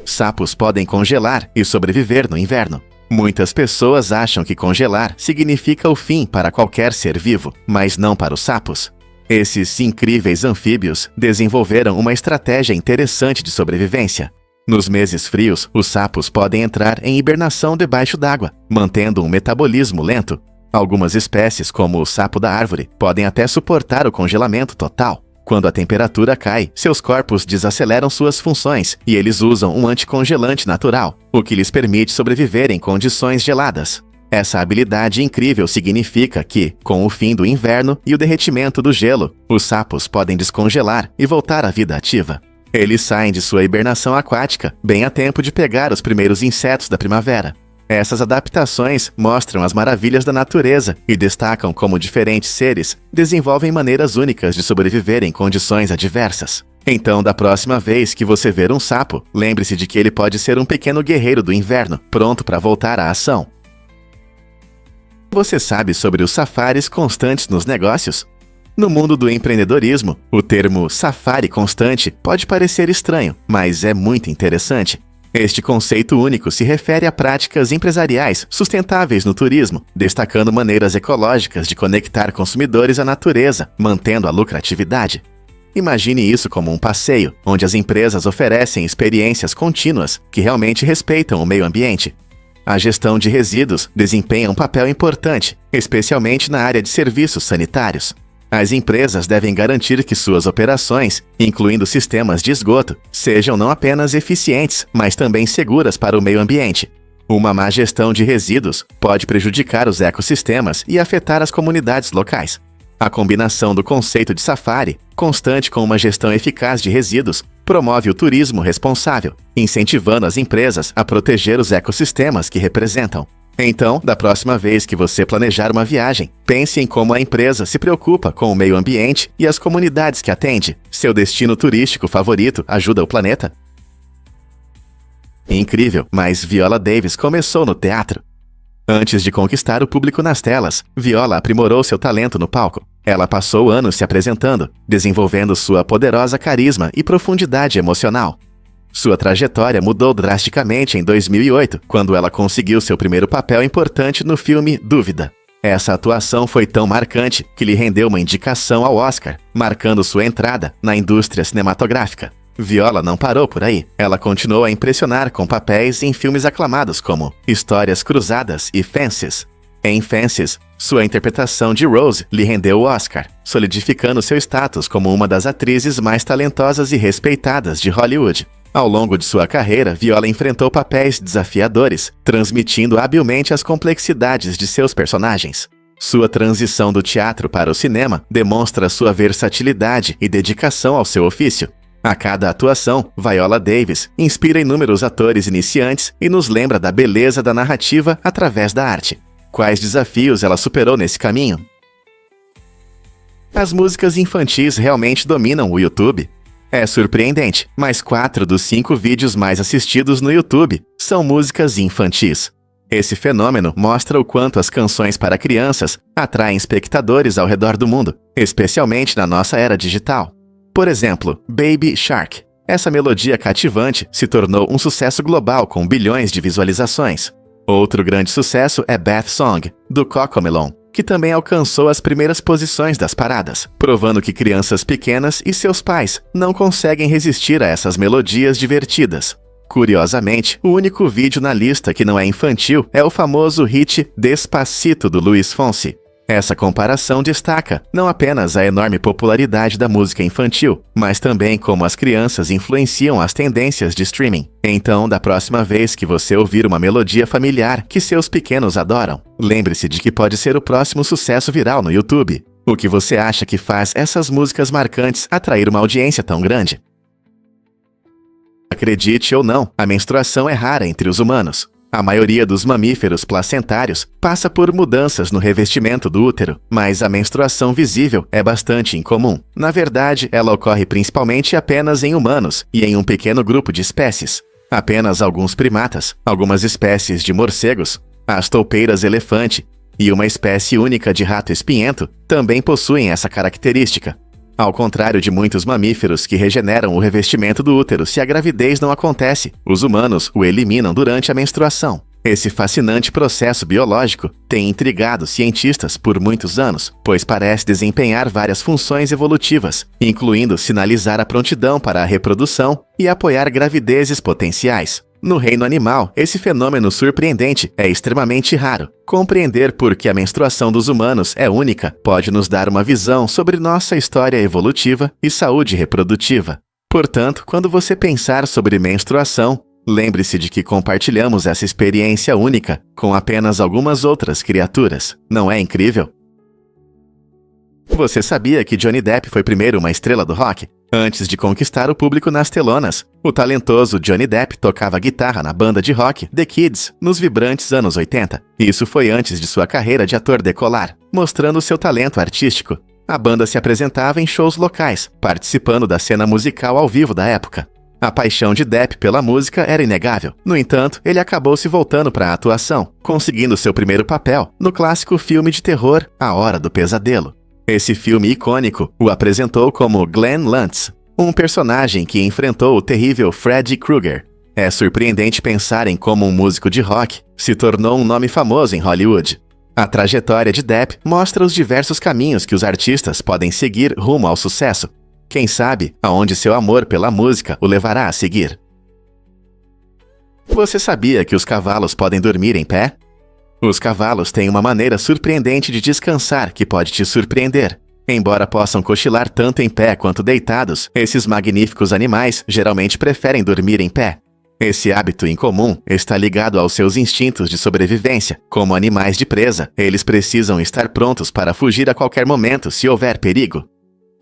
Sapos podem congelar e sobreviver no inverno. Muitas pessoas acham que congelar significa o fim para qualquer ser vivo, mas não para os sapos. Esses incríveis anfíbios desenvolveram uma estratégia interessante de sobrevivência. Nos meses frios, os sapos podem entrar em hibernação debaixo d'água, mantendo um metabolismo lento. Algumas espécies, como o sapo da árvore, podem até suportar o congelamento total. Quando a temperatura cai, seus corpos desaceleram suas funções e eles usam um anticongelante natural, o que lhes permite sobreviver em condições geladas. Essa habilidade incrível significa que, com o fim do inverno e o derretimento do gelo, os sapos podem descongelar e voltar à vida ativa. Eles saem de sua hibernação aquática bem a tempo de pegar os primeiros insetos da primavera. Essas adaptações mostram as maravilhas da natureza e destacam como diferentes seres desenvolvem maneiras únicas de sobreviver em condições adversas. Então, da próxima vez que você ver um sapo, lembre-se de que ele pode ser um pequeno guerreiro do inverno, pronto para voltar à ação. Você sabe sobre os safaris constantes nos negócios? No mundo do empreendedorismo, o termo safari constante pode parecer estranho, mas é muito interessante. Este conceito único se refere a práticas empresariais sustentáveis no turismo, destacando maneiras ecológicas de conectar consumidores à natureza, mantendo a lucratividade. Imagine isso como um passeio, onde as empresas oferecem experiências contínuas que realmente respeitam o meio ambiente. A gestão de resíduos desempenha um papel importante, especialmente na área de serviços sanitários. As empresas devem garantir que suas operações, incluindo sistemas de esgoto, sejam não apenas eficientes, mas também seguras para o meio ambiente. Uma má gestão de resíduos pode prejudicar os ecossistemas e afetar as comunidades locais. A combinação do conceito de safari, constante com uma gestão eficaz de resíduos, promove o turismo responsável, incentivando as empresas a proteger os ecossistemas que representam. Então, da próxima vez que você planejar uma viagem, pense em como a empresa se preocupa com o meio ambiente e as comunidades que atende. Seu destino turístico favorito ajuda o planeta? Incrível, mas Viola Davis começou no teatro. Antes de conquistar o público nas telas, Viola aprimorou seu talento no palco. Ela passou anos se apresentando, desenvolvendo sua poderosa carisma e profundidade emocional. Sua trajetória mudou drasticamente em 2008, quando ela conseguiu seu primeiro papel importante no filme Dúvida. Essa atuação foi tão marcante que lhe rendeu uma indicação ao Oscar, marcando sua entrada na indústria cinematográfica. Viola não parou por aí. Ela continuou a impressionar com papéis em filmes aclamados como Histórias Cruzadas e Fences. Em Fences, sua interpretação de Rose lhe rendeu o Oscar, solidificando seu status como uma das atrizes mais talentosas e respeitadas de Hollywood. Ao longo de sua carreira, Viola enfrentou papéis desafiadores, transmitindo habilmente as complexidades de seus personagens. Sua transição do teatro para o cinema demonstra sua versatilidade e dedicação ao seu ofício. A cada atuação, Viola Davis inspira inúmeros atores iniciantes e nos lembra da beleza da narrativa através da arte. Quais desafios ela superou nesse caminho? As músicas infantis realmente dominam o YouTube. É surpreendente, mas 4 dos 5 vídeos mais assistidos no YouTube são músicas infantis. Esse fenômeno mostra o quanto as canções para crianças atraem espectadores ao redor do mundo, especialmente na nossa era digital. Por exemplo, Baby Shark. Essa melodia cativante se tornou um sucesso global com bilhões de visualizações. Outro grande sucesso é Bath Song, do Cocomelon, que também alcançou as primeiras posições das paradas, provando que crianças pequenas e seus pais não conseguem resistir a essas melodias divertidas. Curiosamente, o único vídeo na lista que não é infantil é o famoso hit Despacito, do Luiz Fonsi. Essa comparação destaca não apenas a enorme popularidade da música infantil, mas também como as crianças influenciam as tendências de streaming. Então, da próxima vez que você ouvir uma melodia familiar que seus pequenos adoram, lembre-se de que pode ser o próximo sucesso viral no YouTube. O que você acha que faz essas músicas marcantes atrair uma audiência tão grande? Acredite ou não, a menstruação é rara entre os humanos. A maioria dos mamíferos placentários passa por mudanças no revestimento do útero, mas a menstruação visível é bastante incomum. Na verdade, ela ocorre principalmente apenas em humanos e em um pequeno grupo de espécies. Apenas alguns primatas, algumas espécies de morcegos, as toupeiras elefante e uma espécie única de rato espinhento também possuem essa característica. Ao contrário de muitos mamíferos que regeneram o revestimento do útero se a gravidez não acontece, os humanos o eliminam durante a menstruação. Esse fascinante processo biológico tem intrigado cientistas por muitos anos, pois parece desempenhar várias funções evolutivas, incluindo sinalizar a prontidão para a reprodução e apoiar gravidezes potenciais. No reino animal, esse fenômeno surpreendente é extremamente raro. Compreender por que a menstruação dos humanos é única pode nos dar uma visão sobre nossa história evolutiva e saúde reprodutiva. Portanto, quando você pensar sobre menstruação, lembre-se de que compartilhamos essa experiência única com apenas algumas outras criaturas. Não é incrível? Você sabia que Johnny Depp foi primeiro uma estrela do rock? Antes de conquistar o público nas telonas, o talentoso Johnny Depp tocava guitarra na banda de rock The Kids nos vibrantes anos 80. Isso foi antes de sua carreira de ator decolar, mostrando seu talento artístico. A banda se apresentava em shows locais, participando da cena musical ao vivo da época. A paixão de Depp pela música era inegável. No entanto, ele acabou se voltando para a atuação, conseguindo seu primeiro papel no clássico filme de terror A Hora do Pesadelo. Esse filme icônico o apresentou como Glenn Lantz, um personagem que enfrentou o terrível Freddy Krueger. É surpreendente pensar em como um músico de rock se tornou um nome famoso em Hollywood. A trajetória de Depp mostra os diversos caminhos que os artistas podem seguir rumo ao sucesso. Quem sabe aonde seu amor pela música o levará a seguir. Você sabia que os cavalos podem dormir em pé? Os cavalos têm uma maneira surpreendente de descansar que pode te surpreender. Embora possam cochilar tanto em pé quanto deitados, esses magníficos animais geralmente preferem dormir em pé. Esse hábito incomum está ligado aos seus instintos de sobrevivência. Como animais de presa, eles precisam estar prontos para fugir a qualquer momento se houver perigo.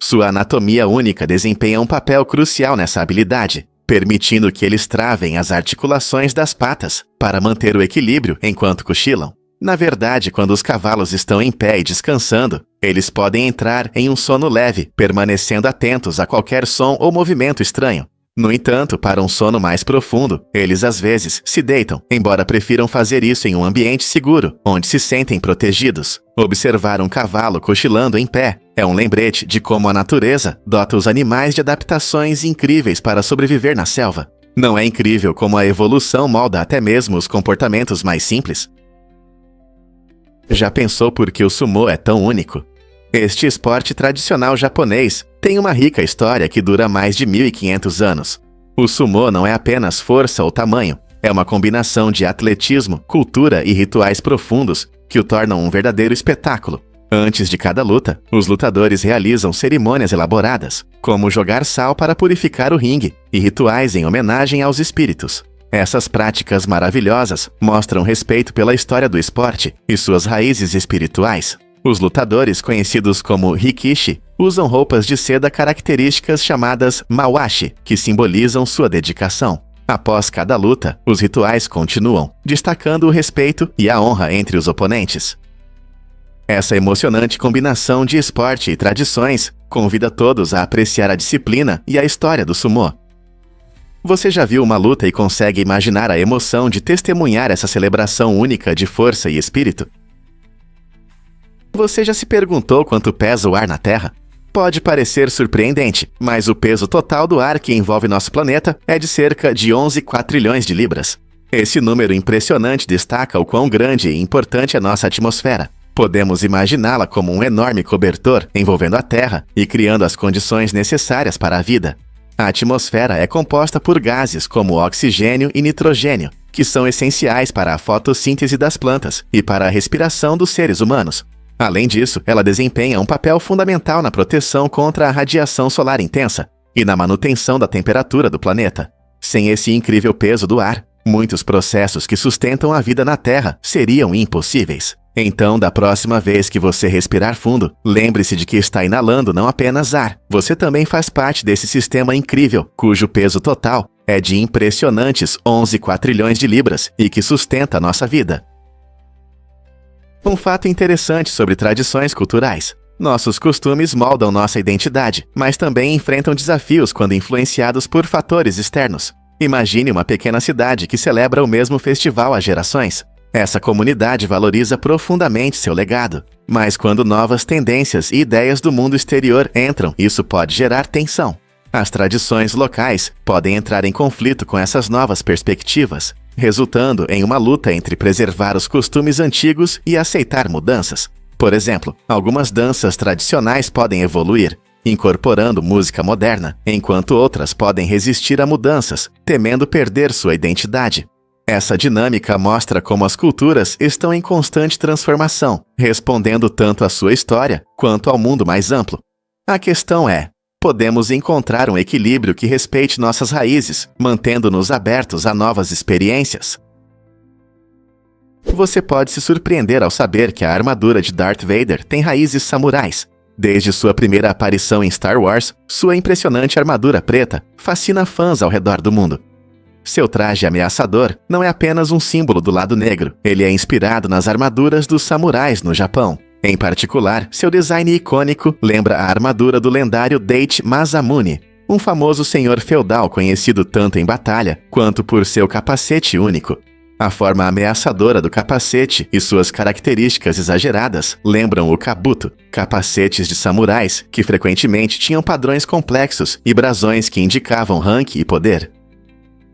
Sua anatomia única desempenha um papel crucial nessa habilidade, permitindo que eles travem as articulações das patas para manter o equilíbrio enquanto cochilam. Na verdade, quando os cavalos estão em pé e descansando, eles podem entrar em um sono leve, permanecendo atentos a qualquer som ou movimento estranho. No entanto, para um sono mais profundo, eles às vezes se deitam, embora prefiram fazer isso em um ambiente seguro, onde se sentem protegidos. Observar um cavalo cochilando em pé é um lembrete de como a natureza dota os animais de adaptações incríveis para sobreviver na selva. Não é incrível como a evolução molda até mesmo os comportamentos mais simples? Já pensou por que o sumô é tão único? Este esporte tradicional japonês tem uma rica história que dura mais de 1.500 anos. O sumô não é apenas força ou tamanho, é uma combinação de atletismo, cultura e rituais profundos que o tornam um verdadeiro espetáculo. Antes de cada luta, os lutadores realizam cerimônias elaboradas, como jogar sal para purificar o ringue e rituais em homenagem aos espíritos. Essas práticas maravilhosas mostram respeito pela história do esporte e suas raízes espirituais. Os lutadores, conhecidos como rikishi, usam roupas de seda características chamadas mawashi, que simbolizam sua dedicação. Após cada luta, os rituais continuam, destacando o respeito e a honra entre os oponentes. Essa emocionante combinação de esporte e tradições convida todos a apreciar a disciplina e a história do sumô. Você já viu uma luta e consegue imaginar a emoção de testemunhar essa celebração única de força e espírito? Você já se perguntou quanto pesa o ar na Terra? Pode parecer surpreendente, mas o peso total do ar que envolve nosso planeta é de cerca de 11 quatrilhões de libras. Esse número impressionante destaca o quão grande e importante é nossa atmosfera. Podemos imaginá-la como um enorme cobertor envolvendo a Terra e criando as condições necessárias para a vida. A atmosfera é composta por gases como oxigênio e nitrogênio, que são essenciais para a fotossíntese das plantas e para a respiração dos seres humanos. Além disso, ela desempenha um papel fundamental na proteção contra a radiação solar intensa e na manutenção da temperatura do planeta. Sem esse incrível peso do ar, muitos processos que sustentam a vida na Terra seriam impossíveis. Então, da próxima vez que você respirar fundo, lembre-se de que está inalando não apenas ar. Você também faz parte desse sistema incrível, cujo peso total é de impressionantes 11 quatrilhões de libras e que sustenta a nossa vida. Um fato interessante sobre tradições culturais. Nossos costumes moldam nossa identidade, mas também enfrentam desafios quando influenciados por fatores externos. Imagine uma pequena cidade que celebra o mesmo festival há gerações. Essa comunidade valoriza profundamente seu legado, mas quando novas tendências e ideias do mundo exterior entram, isso pode gerar tensão. As tradições locais podem entrar em conflito com essas novas perspectivas, resultando em uma luta entre preservar os costumes antigos e aceitar mudanças. Por exemplo, algumas danças tradicionais podem evoluir, incorporando música moderna, enquanto outras podem resistir a mudanças, temendo perder sua identidade. Essa dinâmica mostra como as culturas estão em constante transformação, respondendo tanto à sua história quanto ao mundo mais amplo. A questão é: podemos encontrar um equilíbrio que respeite nossas raízes, mantendo-nos abertos a novas experiências? Você pode se surpreender ao saber que a armadura de Darth Vader tem raízes samurais. Desde sua primeira aparição em Star Wars, sua impressionante armadura preta fascina fãs ao redor do mundo. Seu traje ameaçador não é apenas um símbolo do lado negro, ele é inspirado nas armaduras dos samurais no Japão. Em particular, seu design icônico lembra a armadura do lendário Date Masamune, um famoso senhor feudal conhecido tanto em batalha quanto por seu capacete único. A forma ameaçadora do capacete e suas características exageradas lembram o kabuto, capacetes de samurais que frequentemente tinham padrões complexos e brasões que indicavam rank e poder.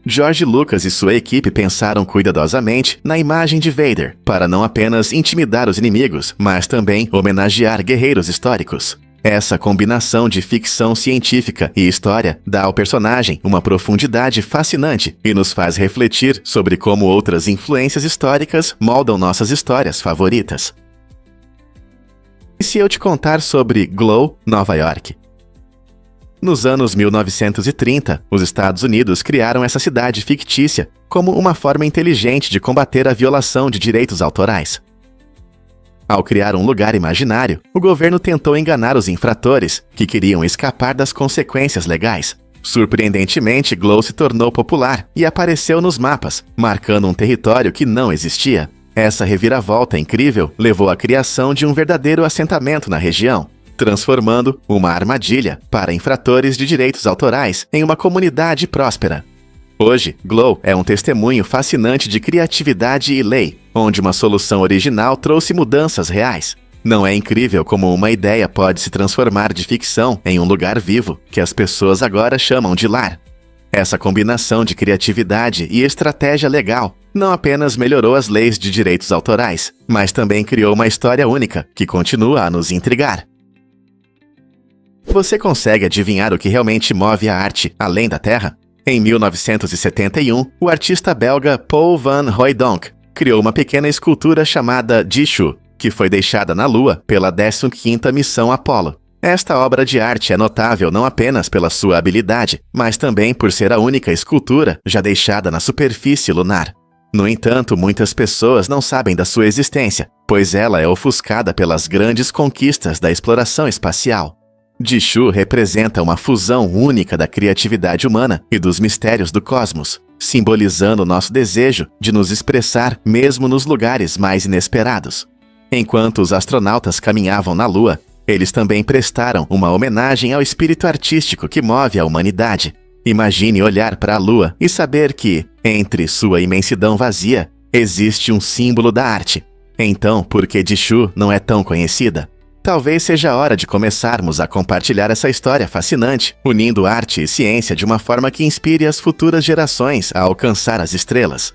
George Lucas e sua equipe pensaram cuidadosamente na imagem de Vader, para não apenas intimidar os inimigos, mas também homenagear guerreiros históricos. Essa combinação de ficção científica e história dá ao personagem uma profundidade fascinante e nos faz refletir sobre como outras influências históricas moldam nossas histórias favoritas. E se eu te contar sobre Glow, Nova York? Nos anos 1930, os Estados Unidos criaram essa cidade fictícia como uma forma inteligente de combater a violação de direitos autorais. Ao criar um lugar imaginário, o governo tentou enganar os infratores, que queriam escapar das consequências legais. Surpreendentemente, Glow se tornou popular e apareceu nos mapas, marcando um território que não existia. Essa reviravolta incrível levou à criação de um verdadeiro assentamento na região, transformando uma armadilha para infratores de direitos autorais em uma comunidade próspera. Hoje, Glow é um testemunho fascinante de criatividade e lei, onde uma solução original trouxe mudanças reais. Não é incrível como uma ideia pode se transformar de ficção em um lugar vivo, que as pessoas agora chamam de lar? Essa combinação de criatividade e estratégia legal não apenas melhorou as leis de direitos autorais, mas também criou uma história única, que continua a nos intrigar. Você consegue adivinhar o que realmente move a arte além da Terra? Em 1971, o artista belga Paul van Hooijdonk criou uma pequena escultura chamada Jishu, que foi deixada na Lua pela 15ª missão Apollo. Esta obra de arte é notável não apenas pela sua habilidade, mas também por ser a única escultura já deixada na superfície lunar. No entanto, muitas pessoas não sabem da sua existência, pois ela é ofuscada pelas grandes conquistas da exploração espacial. Jishu representa uma fusão única da criatividade humana e dos mistérios do cosmos, simbolizando nosso desejo de nos expressar mesmo nos lugares mais inesperados. Enquanto os astronautas caminhavam na Lua, eles também prestaram uma homenagem ao espírito artístico que move a humanidade. Imagine olhar para a Lua e saber que, entre sua imensidão vazia, existe um símbolo da arte. Então, por que Jishu não é tão conhecida? Talvez seja a hora de começarmos a compartilhar essa história fascinante, unindo arte e ciência de uma forma que inspire as futuras gerações a alcançar as estrelas.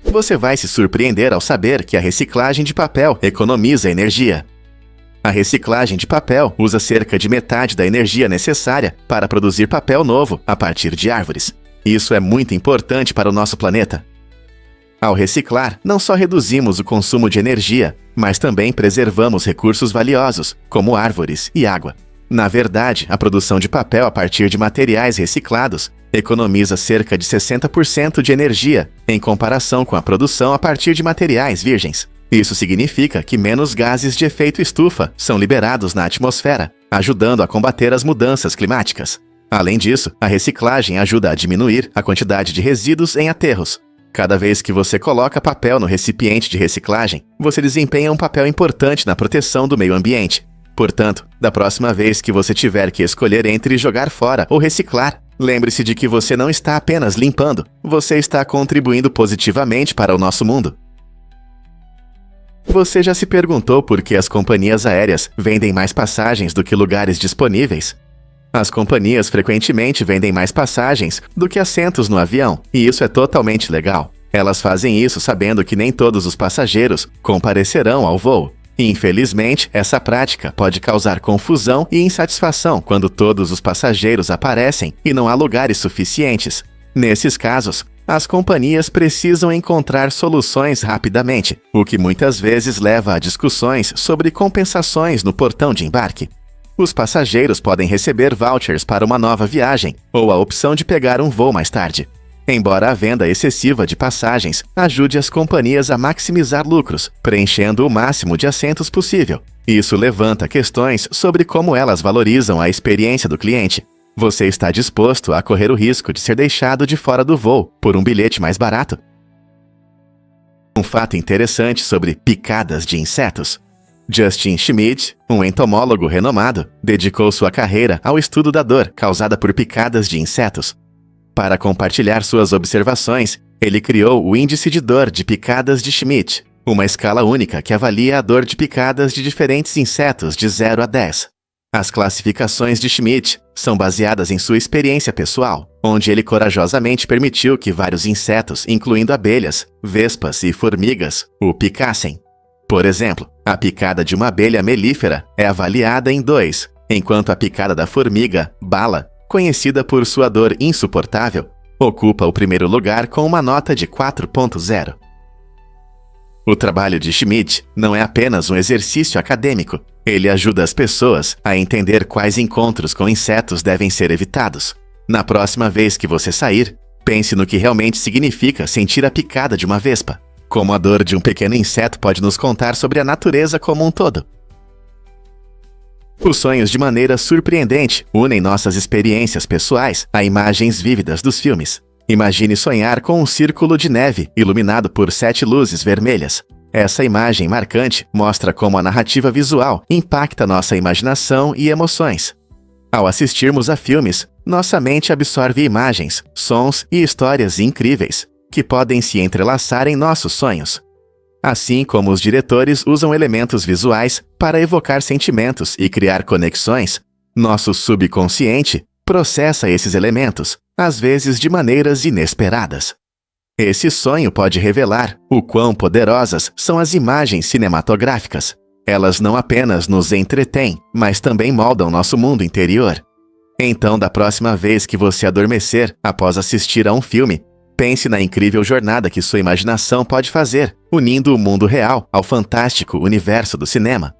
Você vai se surpreender ao saber que a reciclagem de papel economiza energia. A reciclagem de papel usa cerca de metade da energia necessária para produzir papel novo a partir de árvores. Isso é muito importante para o nosso planeta. Ao reciclar, não só reduzimos o consumo de energia, mas também preservamos recursos valiosos, como árvores e água. Na verdade, a produção de papel a partir de materiais reciclados economiza cerca de 60% de energia, em comparação com a produção a partir de materiais virgens. Isso significa que menos gases de efeito estufa são liberados na atmosfera, ajudando a combater as mudanças climáticas. Além disso, a reciclagem ajuda a diminuir a quantidade de resíduos em aterros. Cada vez que você coloca papel no recipiente de reciclagem, você desempenha um papel importante na proteção do meio ambiente. Portanto, da próxima vez que você tiver que escolher entre jogar fora ou reciclar, lembre-se de que você não está apenas limpando, você está contribuindo positivamente para o nosso mundo. Você já se perguntou por que as companhias aéreas vendem mais passagens do que lugares disponíveis? As companhias frequentemente vendem mais passagens do que assentos no avião, e isso é totalmente legal. Elas fazem isso sabendo que nem todos os passageiros comparecerão ao voo. Infelizmente, essa prática pode causar confusão e insatisfação quando todos os passageiros aparecem e não há lugares suficientes. Nesses casos, as companhias precisam encontrar soluções rapidamente, o que muitas vezes leva a discussões sobre compensações no portão de embarque. Os passageiros podem receber vouchers para uma nova viagem ou a opção de pegar um voo mais tarde. Embora a venda excessiva de passagens ajude as companhias a maximizar lucros, preenchendo o máximo de assentos possível, isso levanta questões sobre como elas valorizam a experiência do cliente. Você está disposto a correr o risco de ser deixado de fora do voo por um bilhete mais barato? Um fato interessante sobre picadas de insetos. Justin Schmidt, um entomólogo renomado, dedicou sua carreira ao estudo da dor causada por picadas de insetos. Para compartilhar suas observações, ele criou o Índice de Dor de Picadas de Schmidt, uma escala única que avalia a dor de picadas de diferentes insetos de 0 a 10. As classificações de Schmidt são baseadas em sua experiência pessoal, onde ele corajosamente permitiu que vários insetos, incluindo abelhas, vespas e formigas, o picassem. Por exemplo, a picada de uma abelha melífera é avaliada em 2, enquanto a picada da formiga, bala, conhecida por sua dor insuportável, ocupa o primeiro lugar com uma nota de 4.0. O trabalho de Schmidt não é apenas um exercício acadêmico. Ele ajuda as pessoas a entender quais encontros com insetos devem ser evitados. Na próxima vez que você sair, pense no que realmente significa sentir a picada de uma vespa. Como a dor de um pequeno inseto pode nos contar sobre a natureza como um todo. Os sonhos, de maneira surpreendente, unem nossas experiências pessoais a imagens vívidas dos filmes. Imagine sonhar com um círculo de neve iluminado por 7 luzes vermelhas. Essa imagem marcante mostra como a narrativa visual impacta nossa imaginação e emoções. Ao assistirmos a filmes, nossa mente absorve imagens, sons e histórias incríveis, que podem se entrelaçar em nossos sonhos. Assim como os diretores usam elementos visuais para evocar sentimentos e criar conexões, nosso subconsciente processa esses elementos, às vezes de maneiras inesperadas. Esse sonho pode revelar o quão poderosas são as imagens cinematográficas. Elas não apenas nos entretêm, mas também moldam nosso mundo interior. Então, da próxima vez que você adormecer após assistir a um filme, pense na incrível jornada que sua imaginação pode fazer, unindo o mundo real ao fantástico universo do cinema.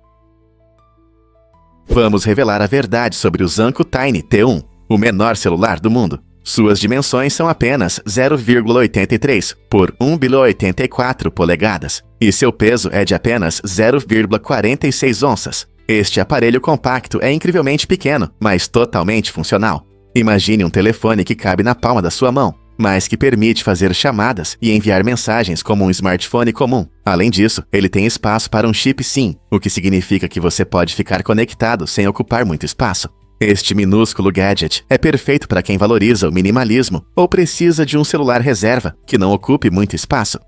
Vamos revelar a verdade sobre o Zanco Tiny T1, o menor celular do mundo. Suas dimensões são apenas 0,83 por 1,84 polegadas, e seu peso é de apenas 0,46 onças. Este aparelho compacto é incrivelmente pequeno, mas totalmente funcional. Imagine um telefone que cabe na palma da sua mão, mas que permite fazer chamadas e enviar mensagens como um smartphone comum. Além disso, ele tem espaço para um chip SIM, o que significa que você pode ficar conectado sem ocupar muito espaço. Este minúsculo gadget é perfeito para quem valoriza o minimalismo ou precisa de um celular reserva que não ocupe muito espaço.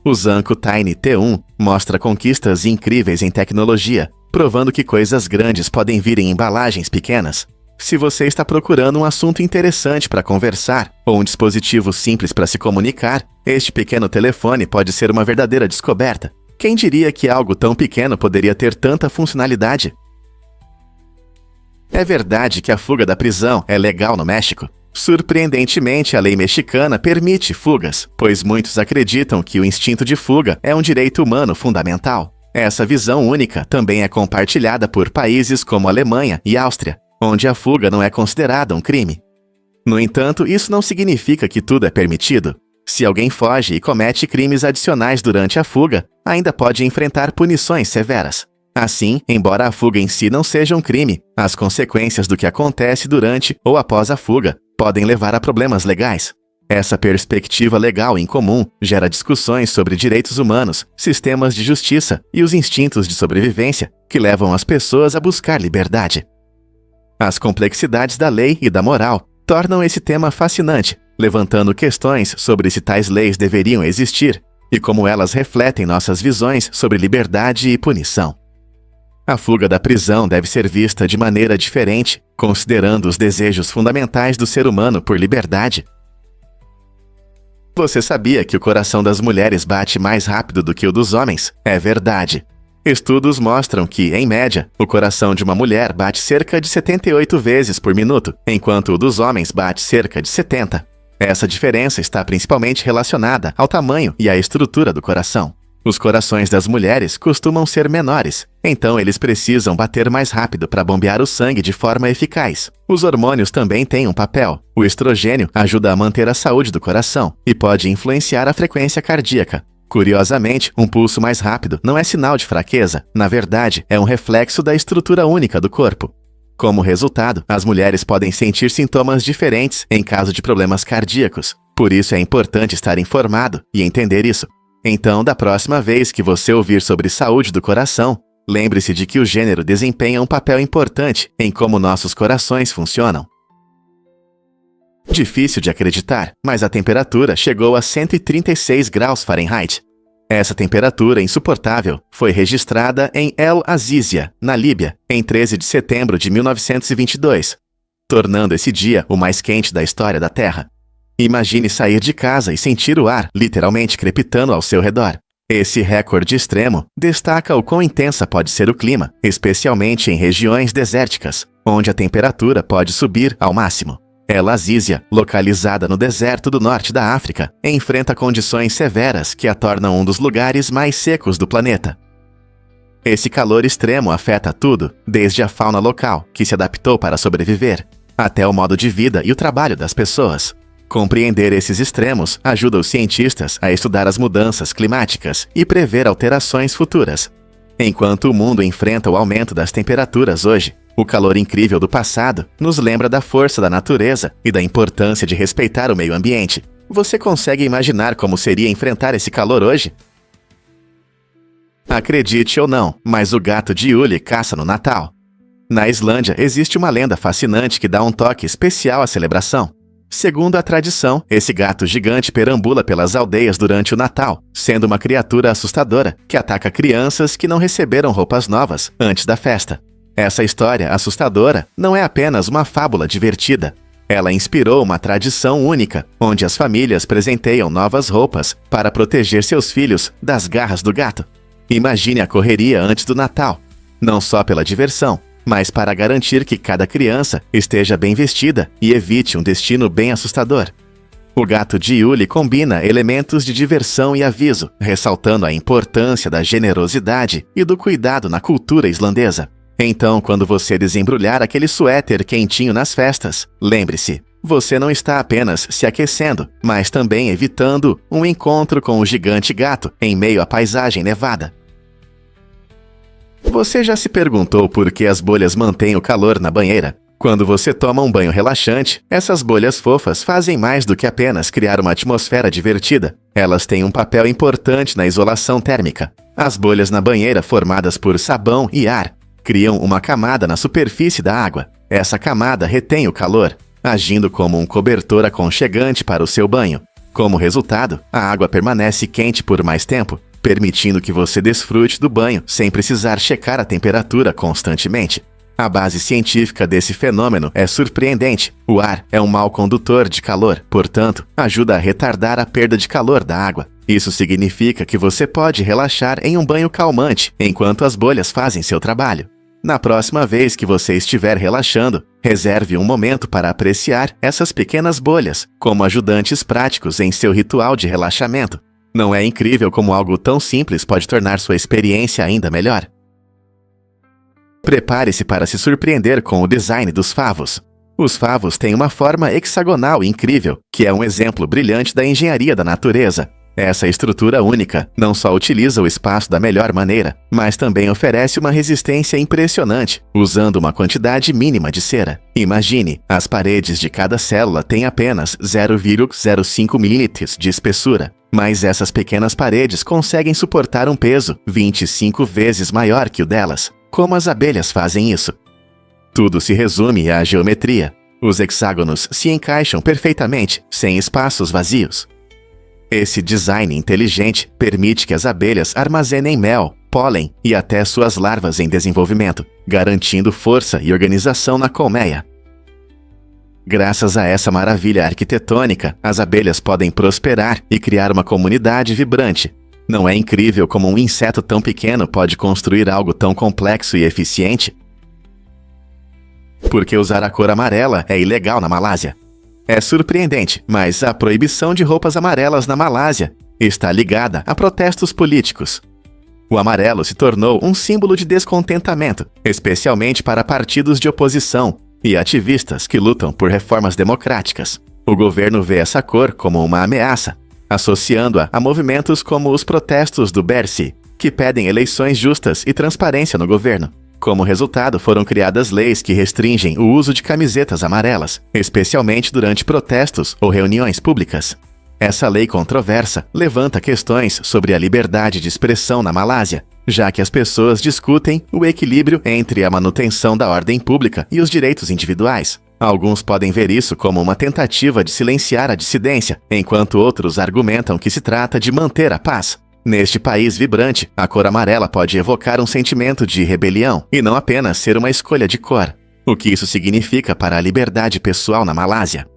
O Zanco Tiny T1 mostra conquistas incríveis em tecnologia, provando que coisas grandes podem vir em embalagens pequenas. Se você está procurando um assunto interessante para conversar ou um dispositivo simples para se comunicar, este pequeno telefone pode ser uma verdadeira descoberta. Quem diria que algo tão pequeno poderia ter tanta funcionalidade? É verdade que a fuga da prisão é legal no México. Surpreendentemente, a lei mexicana permite fugas, pois muitos acreditam que o instinto de fuga é um direito humano fundamental. Essa visão única também é compartilhada por países como Alemanha e Áustria, onde a fuga não é considerada um crime. No entanto, isso não significa que tudo é permitido. Se alguém foge e comete crimes adicionais durante a fuga, ainda pode enfrentar punições severas. Assim, embora a fuga em si não seja um crime, as consequências do que acontece durante ou após a fuga podem levar a problemas legais. Essa perspectiva legal em comum gera discussões sobre direitos humanos, sistemas de justiça e os instintos de sobrevivência que levam as pessoas a buscar liberdade. As complexidades da lei e da moral tornam esse tema fascinante, levantando questões sobre se tais leis deveriam existir e como elas refletem nossas visões sobre liberdade e punição. A fuga da prisão deve ser vista de maneira diferente, considerando os desejos fundamentais do ser humano por liberdade. Você sabia que o coração das mulheres bate mais rápido do que o dos homens? É verdade. Estudos mostram que, em média, o coração de uma mulher bate cerca de 78 vezes por minuto, enquanto o dos homens bate cerca de 70. Essa diferença está principalmente relacionada ao tamanho e à estrutura do coração. Os corações das mulheres costumam ser menores, então eles precisam bater mais rápido para bombear o sangue de forma eficaz. Os hormônios também têm um papel. O estrogênio ajuda a manter a saúde do coração e pode influenciar a frequência cardíaca. Curiosamente, um pulso mais rápido não é sinal de fraqueza, na verdade, é um reflexo da estrutura única do corpo. Como resultado, as mulheres podem sentir sintomas diferentes em caso de problemas cardíacos. Por isso é importante estar informado e entender isso. Então, da próxima vez que você ouvir sobre saúde do coração, lembre-se de que o gênero desempenha um papel importante em como nossos corações funcionam. Difícil de acreditar, mas a temperatura chegou a 136 graus Fahrenheit. Essa temperatura insuportável foi registrada em El Azizia, na Líbia, em 13 de setembro de 1922, tornando esse dia o mais quente da história da Terra. Imagine sair de casa e sentir o ar literalmente crepitando ao seu redor. Esse recorde extremo destaca o quão intensa pode ser o clima, especialmente em regiões desérticas, onde a temperatura pode subir ao máximo. El Azizia, localizada no deserto do norte da África, enfrenta condições severas que a tornam um dos lugares mais secos do planeta. Esse calor extremo afeta tudo, desde a fauna local, que se adaptou para sobreviver, até o modo de vida e o trabalho das pessoas. Compreender esses extremos ajuda os cientistas a estudar as mudanças climáticas e prever alterações futuras. Enquanto o mundo enfrenta o aumento das temperaturas hoje, o calor incrível do passado nos lembra da força da natureza e da importância de respeitar o meio ambiente. Você consegue imaginar como seria enfrentar esse calor hoje? Acredite ou não, mas o gato de Yule caça no Natal. Na Islândia existe uma lenda fascinante que dá um toque especial à celebração. Segundo a tradição, esse gato gigante perambula pelas aldeias durante o Natal, sendo uma criatura assustadora que ataca crianças que não receberam roupas novas antes da festa. Essa história assustadora não é apenas uma fábula divertida. Ela inspirou uma tradição única, onde as famílias presenteiam novas roupas para proteger seus filhos das garras do gato. Imagine a correria antes do Natal, não só pela diversão, mas para garantir que cada criança esteja bem vestida e evite um destino bem assustador. O gato de Yule combina elementos de diversão e aviso, ressaltando a importância da generosidade e do cuidado na cultura islandesa. Então, quando você desembrulhar aquele suéter quentinho nas festas, lembre-se, você não está apenas se aquecendo, mas também evitando um encontro com o gigante gato em meio à paisagem nevada. Você já se perguntou por que as bolhas mantêm o calor na banheira? Quando você toma um banho relaxante, essas bolhas fofas fazem mais do que apenas criar uma atmosfera divertida. Elas têm um papel importante na isolação térmica. As bolhas na banheira, formadas por sabão e ar, criam uma camada na superfície da água. Essa camada retém o calor, agindo como um cobertor aconchegante para o seu banho. Como resultado, a água permanece quente por mais tempo, permitindo que você desfrute do banho sem precisar checar a temperatura constantemente. A base científica desse fenômeno é surpreendente. O ar é um mau condutor de calor, portanto, ajuda a retardar a perda de calor da água. Isso significa que você pode relaxar em um banho calmante enquanto as bolhas fazem seu trabalho. Na próxima vez que você estiver relaxando, reserve um momento para apreciar essas pequenas bolhas como ajudantes práticos em seu ritual de relaxamento. Não é incrível como algo tão simples pode tornar sua experiência ainda melhor? Prepare-se para se surpreender com o design dos favos. Os favos têm uma forma hexagonal incrível, que é um exemplo brilhante da engenharia da natureza. Essa estrutura única não só utiliza o espaço da melhor maneira, mas também oferece uma resistência impressionante, usando uma quantidade mínima de cera. Imagine, as paredes de cada célula têm apenas 0,05 ml de espessura, mas essas pequenas paredes conseguem suportar um peso 25 vezes maior que o delas. Como as abelhas fazem isso? Tudo se resume à geometria. Os hexágonos se encaixam perfeitamente, sem espaços vazios. Esse design inteligente permite que as abelhas armazenem mel, pólen e até suas larvas em desenvolvimento, garantindo força e organização na colmeia. Graças a essa maravilha arquitetônica, as abelhas podem prosperar e criar uma comunidade vibrante. Não é incrível como um inseto tão pequeno pode construir algo tão complexo e eficiente? Porque usar a cor amarela é ilegal na Malásia. É surpreendente, mas a proibição de roupas amarelas na Malásia está ligada a protestos políticos. O amarelo se tornou um símbolo de descontentamento, especialmente para partidos de oposição e ativistas que lutam por reformas democráticas. O governo vê essa cor como uma ameaça, associando-a a movimentos como os protestos do Bersi, que pedem eleições justas e transparência no governo. Como resultado, foram criadas leis que restringem o uso de camisetas amarelas, especialmente durante protestos ou reuniões públicas. Essa lei controversa levanta questões sobre a liberdade de expressão na Malásia, já que as pessoas discutem o equilíbrio entre a manutenção da ordem pública e os direitos individuais. Alguns podem ver isso como uma tentativa de silenciar a dissidência, enquanto outros argumentam que se trata de manter a paz. Neste país vibrante, a cor amarela pode evocar um sentimento de rebelião e não apenas ser uma escolha de cor. O que isso significa para a liberdade pessoal na Malásia?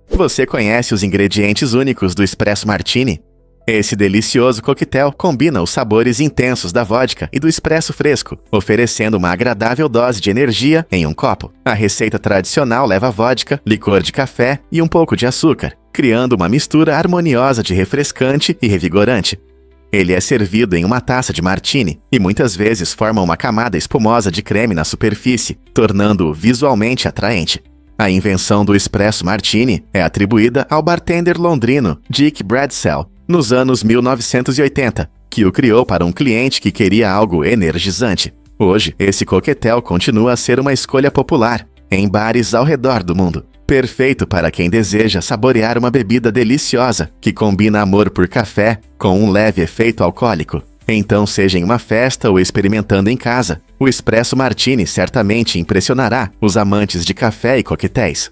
Você conhece os ingredientes únicos do Espresso Martini? Esse delicioso coquetel combina os sabores intensos da vodka e do espresso fresco, oferecendo uma agradável dose de energia em um copo. A receita tradicional leva vodka, licor de café e um pouco de açúcar, criando uma mistura harmoniosa de refrescante e revigorante. Ele é servido em uma taça de martini e muitas vezes forma uma camada espumosa de creme na superfície, tornando-o visualmente atraente. A invenção do Espresso Martini é atribuída ao bartender londrino Dick Bradsell, nos anos 1980, que o criou para um cliente que queria algo energizante. Hoje, esse coquetel continua a ser uma escolha popular em bares ao redor do mundo. Perfeito para quem deseja saborear uma bebida deliciosa que combina amor por café com um leve efeito alcoólico. Então, seja em uma festa ou experimentando em casa, o Espresso Martini certamente impressionará os amantes de café e coquetéis.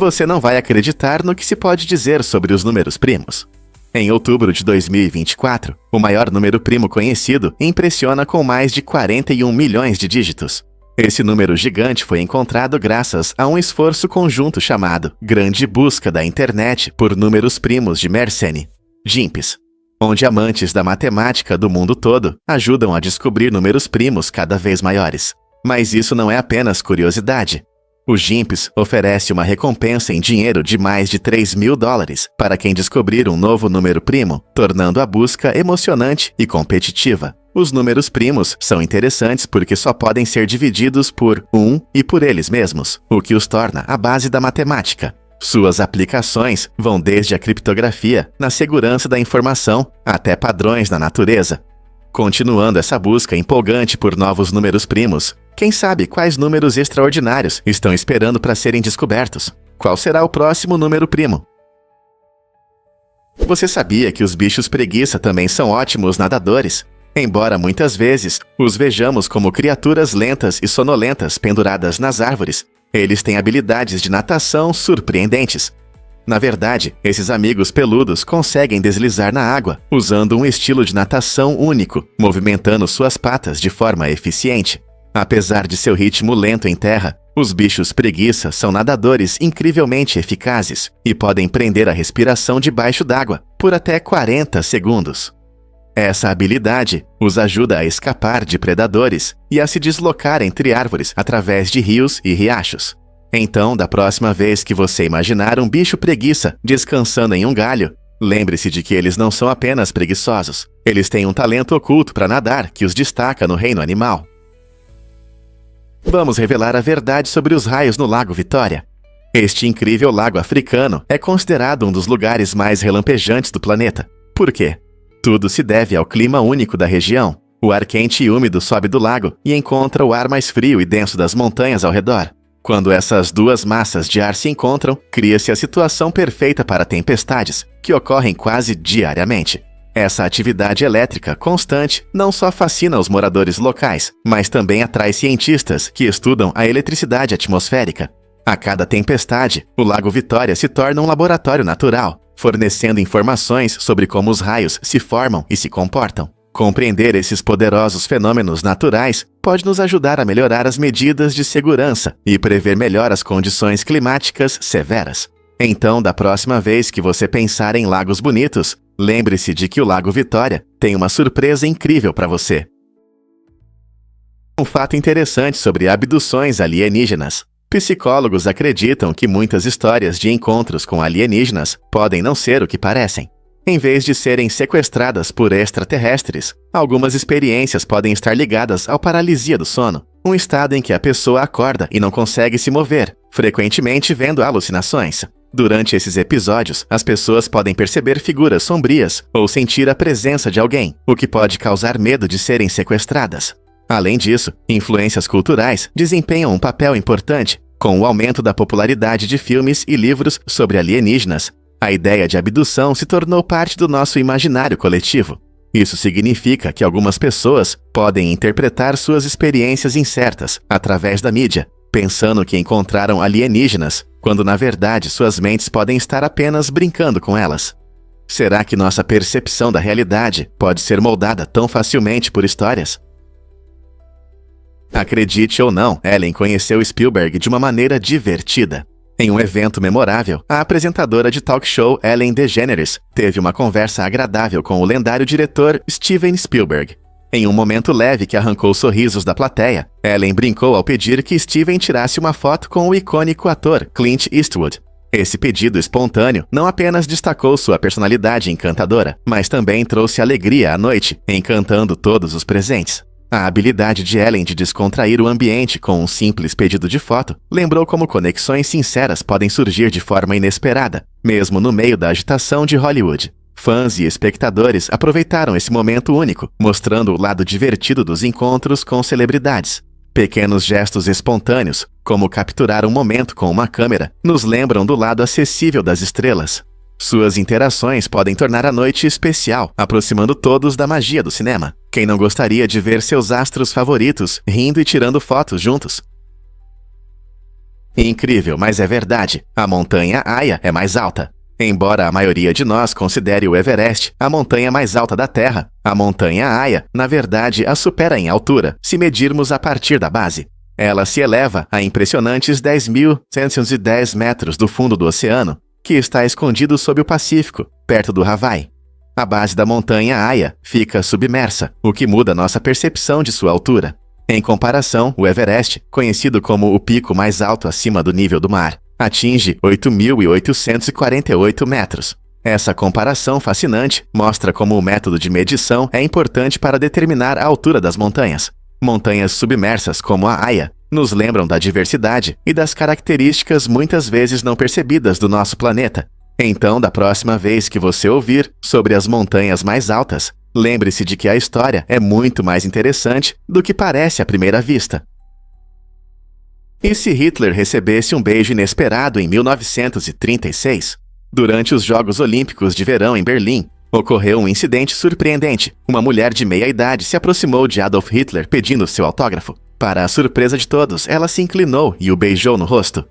Você não vai acreditar no que se pode dizer sobre os números primos. Em outubro de 2024, o maior número primo conhecido impressiona com mais de 41 milhões de dígitos. Esse número gigante foi encontrado graças a um esforço conjunto chamado Grande Busca da Internet por Números Primos de Mersenne, GIMPs, onde amantes da matemática do mundo todo ajudam a descobrir números primos cada vez maiores. Mas isso não é apenas curiosidade. O GIMPs oferece uma recompensa em dinheiro de mais de $3.000 para quem descobrir um novo número primo, tornando a busca emocionante e competitiva. Os números primos são interessantes porque só podem ser divididos por 1 e por eles mesmos, o que os torna a base da matemática. Suas aplicações vão desde a criptografia, na segurança da informação, até padrões na natureza. Continuando essa busca empolgante por novos números primos, quem sabe quais números extraordinários estão esperando para serem descobertos? Qual será o próximo número primo? Você sabia que os bichos preguiça também são ótimos nadadores? Embora muitas vezes os vejamos como criaturas lentas e sonolentas penduradas nas árvores, eles têm habilidades de natação surpreendentes. Na verdade, esses amigos peludos conseguem deslizar na água, usando um estilo de natação único, movimentando suas patas de forma eficiente. Apesar de seu ritmo lento em terra, os bichos preguiça são nadadores incrivelmente eficazes e podem prender a respiração debaixo d'água por até 40 segundos. Essa habilidade os ajuda a escapar de predadores e a se deslocar entre árvores através de rios e riachos. Então, da próxima vez que você imaginar um bicho preguiça descansando em um galho, lembre-se de que eles não são apenas preguiçosos. Eles têm um talento oculto para nadar que os destaca no reino animal. Vamos revelar a verdade sobre os raios no Lago Vitória. Este incrível lago africano é considerado um dos lugares mais relampejantes do planeta. Por quê? Tudo se deve ao clima único da região. O ar quente e úmido sobe do lago e encontra o ar mais frio e denso das montanhas ao redor. Quando essas duas massas de ar se encontram, cria-se a situação perfeita para tempestades, que ocorrem quase diariamente. Essa atividade elétrica constante não só fascina os moradores locais, mas também atrai cientistas que estudam a eletricidade atmosférica. A cada tempestade, o Lago Vitória se torna um laboratório natural, fornecendo informações sobre como os raios se formam e se comportam. Compreender esses poderosos fenômenos naturais pode nos ajudar a melhorar as medidas de segurança e prever melhor as condições climáticas severas. Então, da próxima vez que você pensar em lagos bonitos, lembre-se de que o Lago Vitória tem uma surpresa incrível para você. Um fato interessante sobre abduções alienígenas. Psicólogos acreditam que muitas histórias de encontros com alienígenas podem não ser o que parecem. Em vez de serem sequestradas por extraterrestres, algumas experiências podem estar ligadas à paralisia do sono, um estado em que a pessoa acorda e não consegue se mover, frequentemente vendo alucinações. Durante esses episódios, as pessoas podem perceber figuras sombrias ou sentir a presença de alguém, o que pode causar medo de serem sequestradas. Além disso, influências culturais desempenham um papel importante. Com o aumento da popularidade de filmes e livros sobre alienígenas, a ideia de abdução se tornou parte do nosso imaginário coletivo. Isso significa que algumas pessoas podem interpretar suas experiências incertas através da mídia, pensando que encontraram alienígenas, quando na verdade suas mentes podem estar apenas brincando com elas. Será que nossa percepção da realidade pode ser moldada tão facilmente por histórias? Acredite ou não, Ellen conheceu Spielberg de uma maneira divertida. Em um evento memorável, a apresentadora de talk show Ellen DeGeneres teve uma conversa agradável com o lendário diretor Steven Spielberg. Em um momento leve que arrancou sorrisos da plateia, Ellen brincou ao pedir que Steven tirasse uma foto com o icônico ator Clint Eastwood. Esse pedido espontâneo não apenas destacou sua personalidade encantadora, mas também trouxe alegria à noite, encantando todos os presentes. A habilidade de Ellen de descontrair o ambiente com um simples pedido de foto lembrou como conexões sinceras podem surgir de forma inesperada, mesmo no meio da agitação de Hollywood. Fãs e espectadores aproveitaram esse momento único, mostrando o lado divertido dos encontros com celebridades. Pequenos gestos espontâneos, como capturar um momento com uma câmera, nos lembram do lado acessível das estrelas. Suas interações podem tornar a noite especial, aproximando todos da magia do cinema. Quem não gostaria de ver seus astros favoritos rindo e tirando fotos juntos? Incrível, mas é verdade. A montanha Aya é mais alta. Embora a maioria de nós considere o Everest a montanha mais alta da Terra, a montanha Aya, na verdade, a supera em altura, se medirmos a partir da base. Ela se eleva a impressionantes 10.710 metros do fundo do oceano, que está escondido sob o Pacífico, perto do Havaí. A base da montanha Aya fica submersa, o que muda nossa percepção de sua altura. Em comparação, o Everest, conhecido como o pico mais alto acima do nível do mar, atinge 8.848 metros. Essa comparação fascinante mostra como o método de medição é importante para determinar a altura das montanhas. Montanhas submersas como a Aya nos lembram da diversidade e das características muitas vezes não percebidas do nosso planeta. Então, da próxima vez que você ouvir sobre as montanhas mais altas, lembre-se de que a história é muito mais interessante do que parece à primeira vista. E se Hitler recebesse um beijo inesperado em 1936? Durante os Jogos Olímpicos de Verão em Berlim, ocorreu um incidente surpreendente. Uma mulher de meia-idade se aproximou de Adolf Hitler pedindo seu autógrafo. Para a surpresa de todos, ela se inclinou e o beijou no rosto.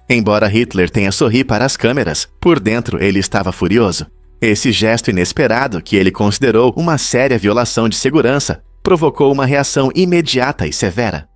Embora Hitler tenha sorrido para as câmeras, por dentro ele estava furioso. Esse gesto inesperado, que ele considerou uma séria violação de segurança, provocou uma reação imediata e severa.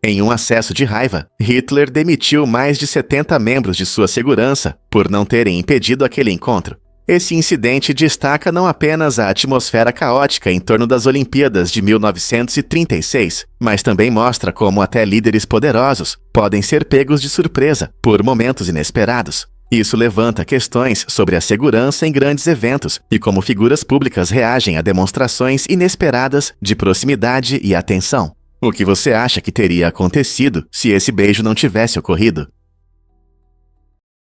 Em um acesso de raiva, Hitler demitiu mais de 70 membros de sua segurança por não terem impedido aquele encontro. Esse incidente destaca não apenas a atmosfera caótica em torno das Olimpíadas de 1936, mas também mostra como até líderes poderosos podem ser pegos de surpresa por momentos inesperados. Isso levanta questões sobre a segurança em grandes eventos e como figuras públicas reagem a demonstrações inesperadas de proximidade e atenção. O que você acha que teria acontecido se esse beijo não tivesse ocorrido?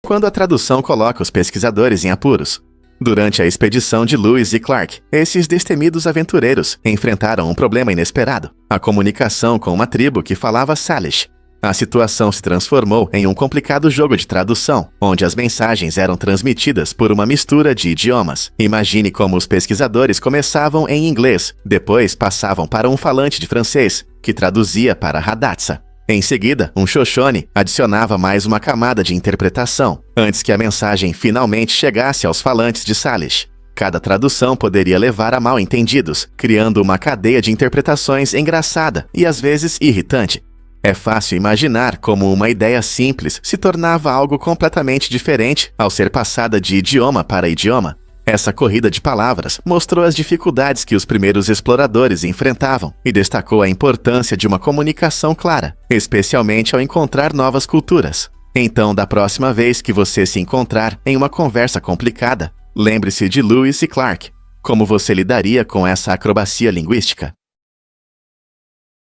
Quando a tradução coloca os pesquisadores em apuros. Durante a expedição de Lewis e Clark, esses destemidos aventureiros enfrentaram um problema inesperado: a comunicação com uma tribo que falava Salish. A situação se transformou em um complicado jogo de tradução, onde as mensagens eram transmitidas por uma mistura de idiomas. Imagine como os pesquisadores começavam em inglês, depois passavam para um falante de francês, que traduzia para Hadassa. Em seguida, um Xoxone adicionava mais uma camada de interpretação, antes que a mensagem finalmente chegasse aos falantes de Salish. Cada tradução poderia levar a mal-entendidos, criando uma cadeia de interpretações engraçada e às vezes irritante. É fácil imaginar como uma ideia simples se tornava algo completamente diferente ao ser passada de idioma para idioma. Essa corrida de palavras mostrou as dificuldades que os primeiros exploradores enfrentavam e destacou a importância de uma comunicação clara, especialmente ao encontrar novas culturas. Então, da próxima vez que você se encontrar em uma conversa complicada, lembre-se de Lewis e Clark. Como você lidaria com essa acrobacia linguística?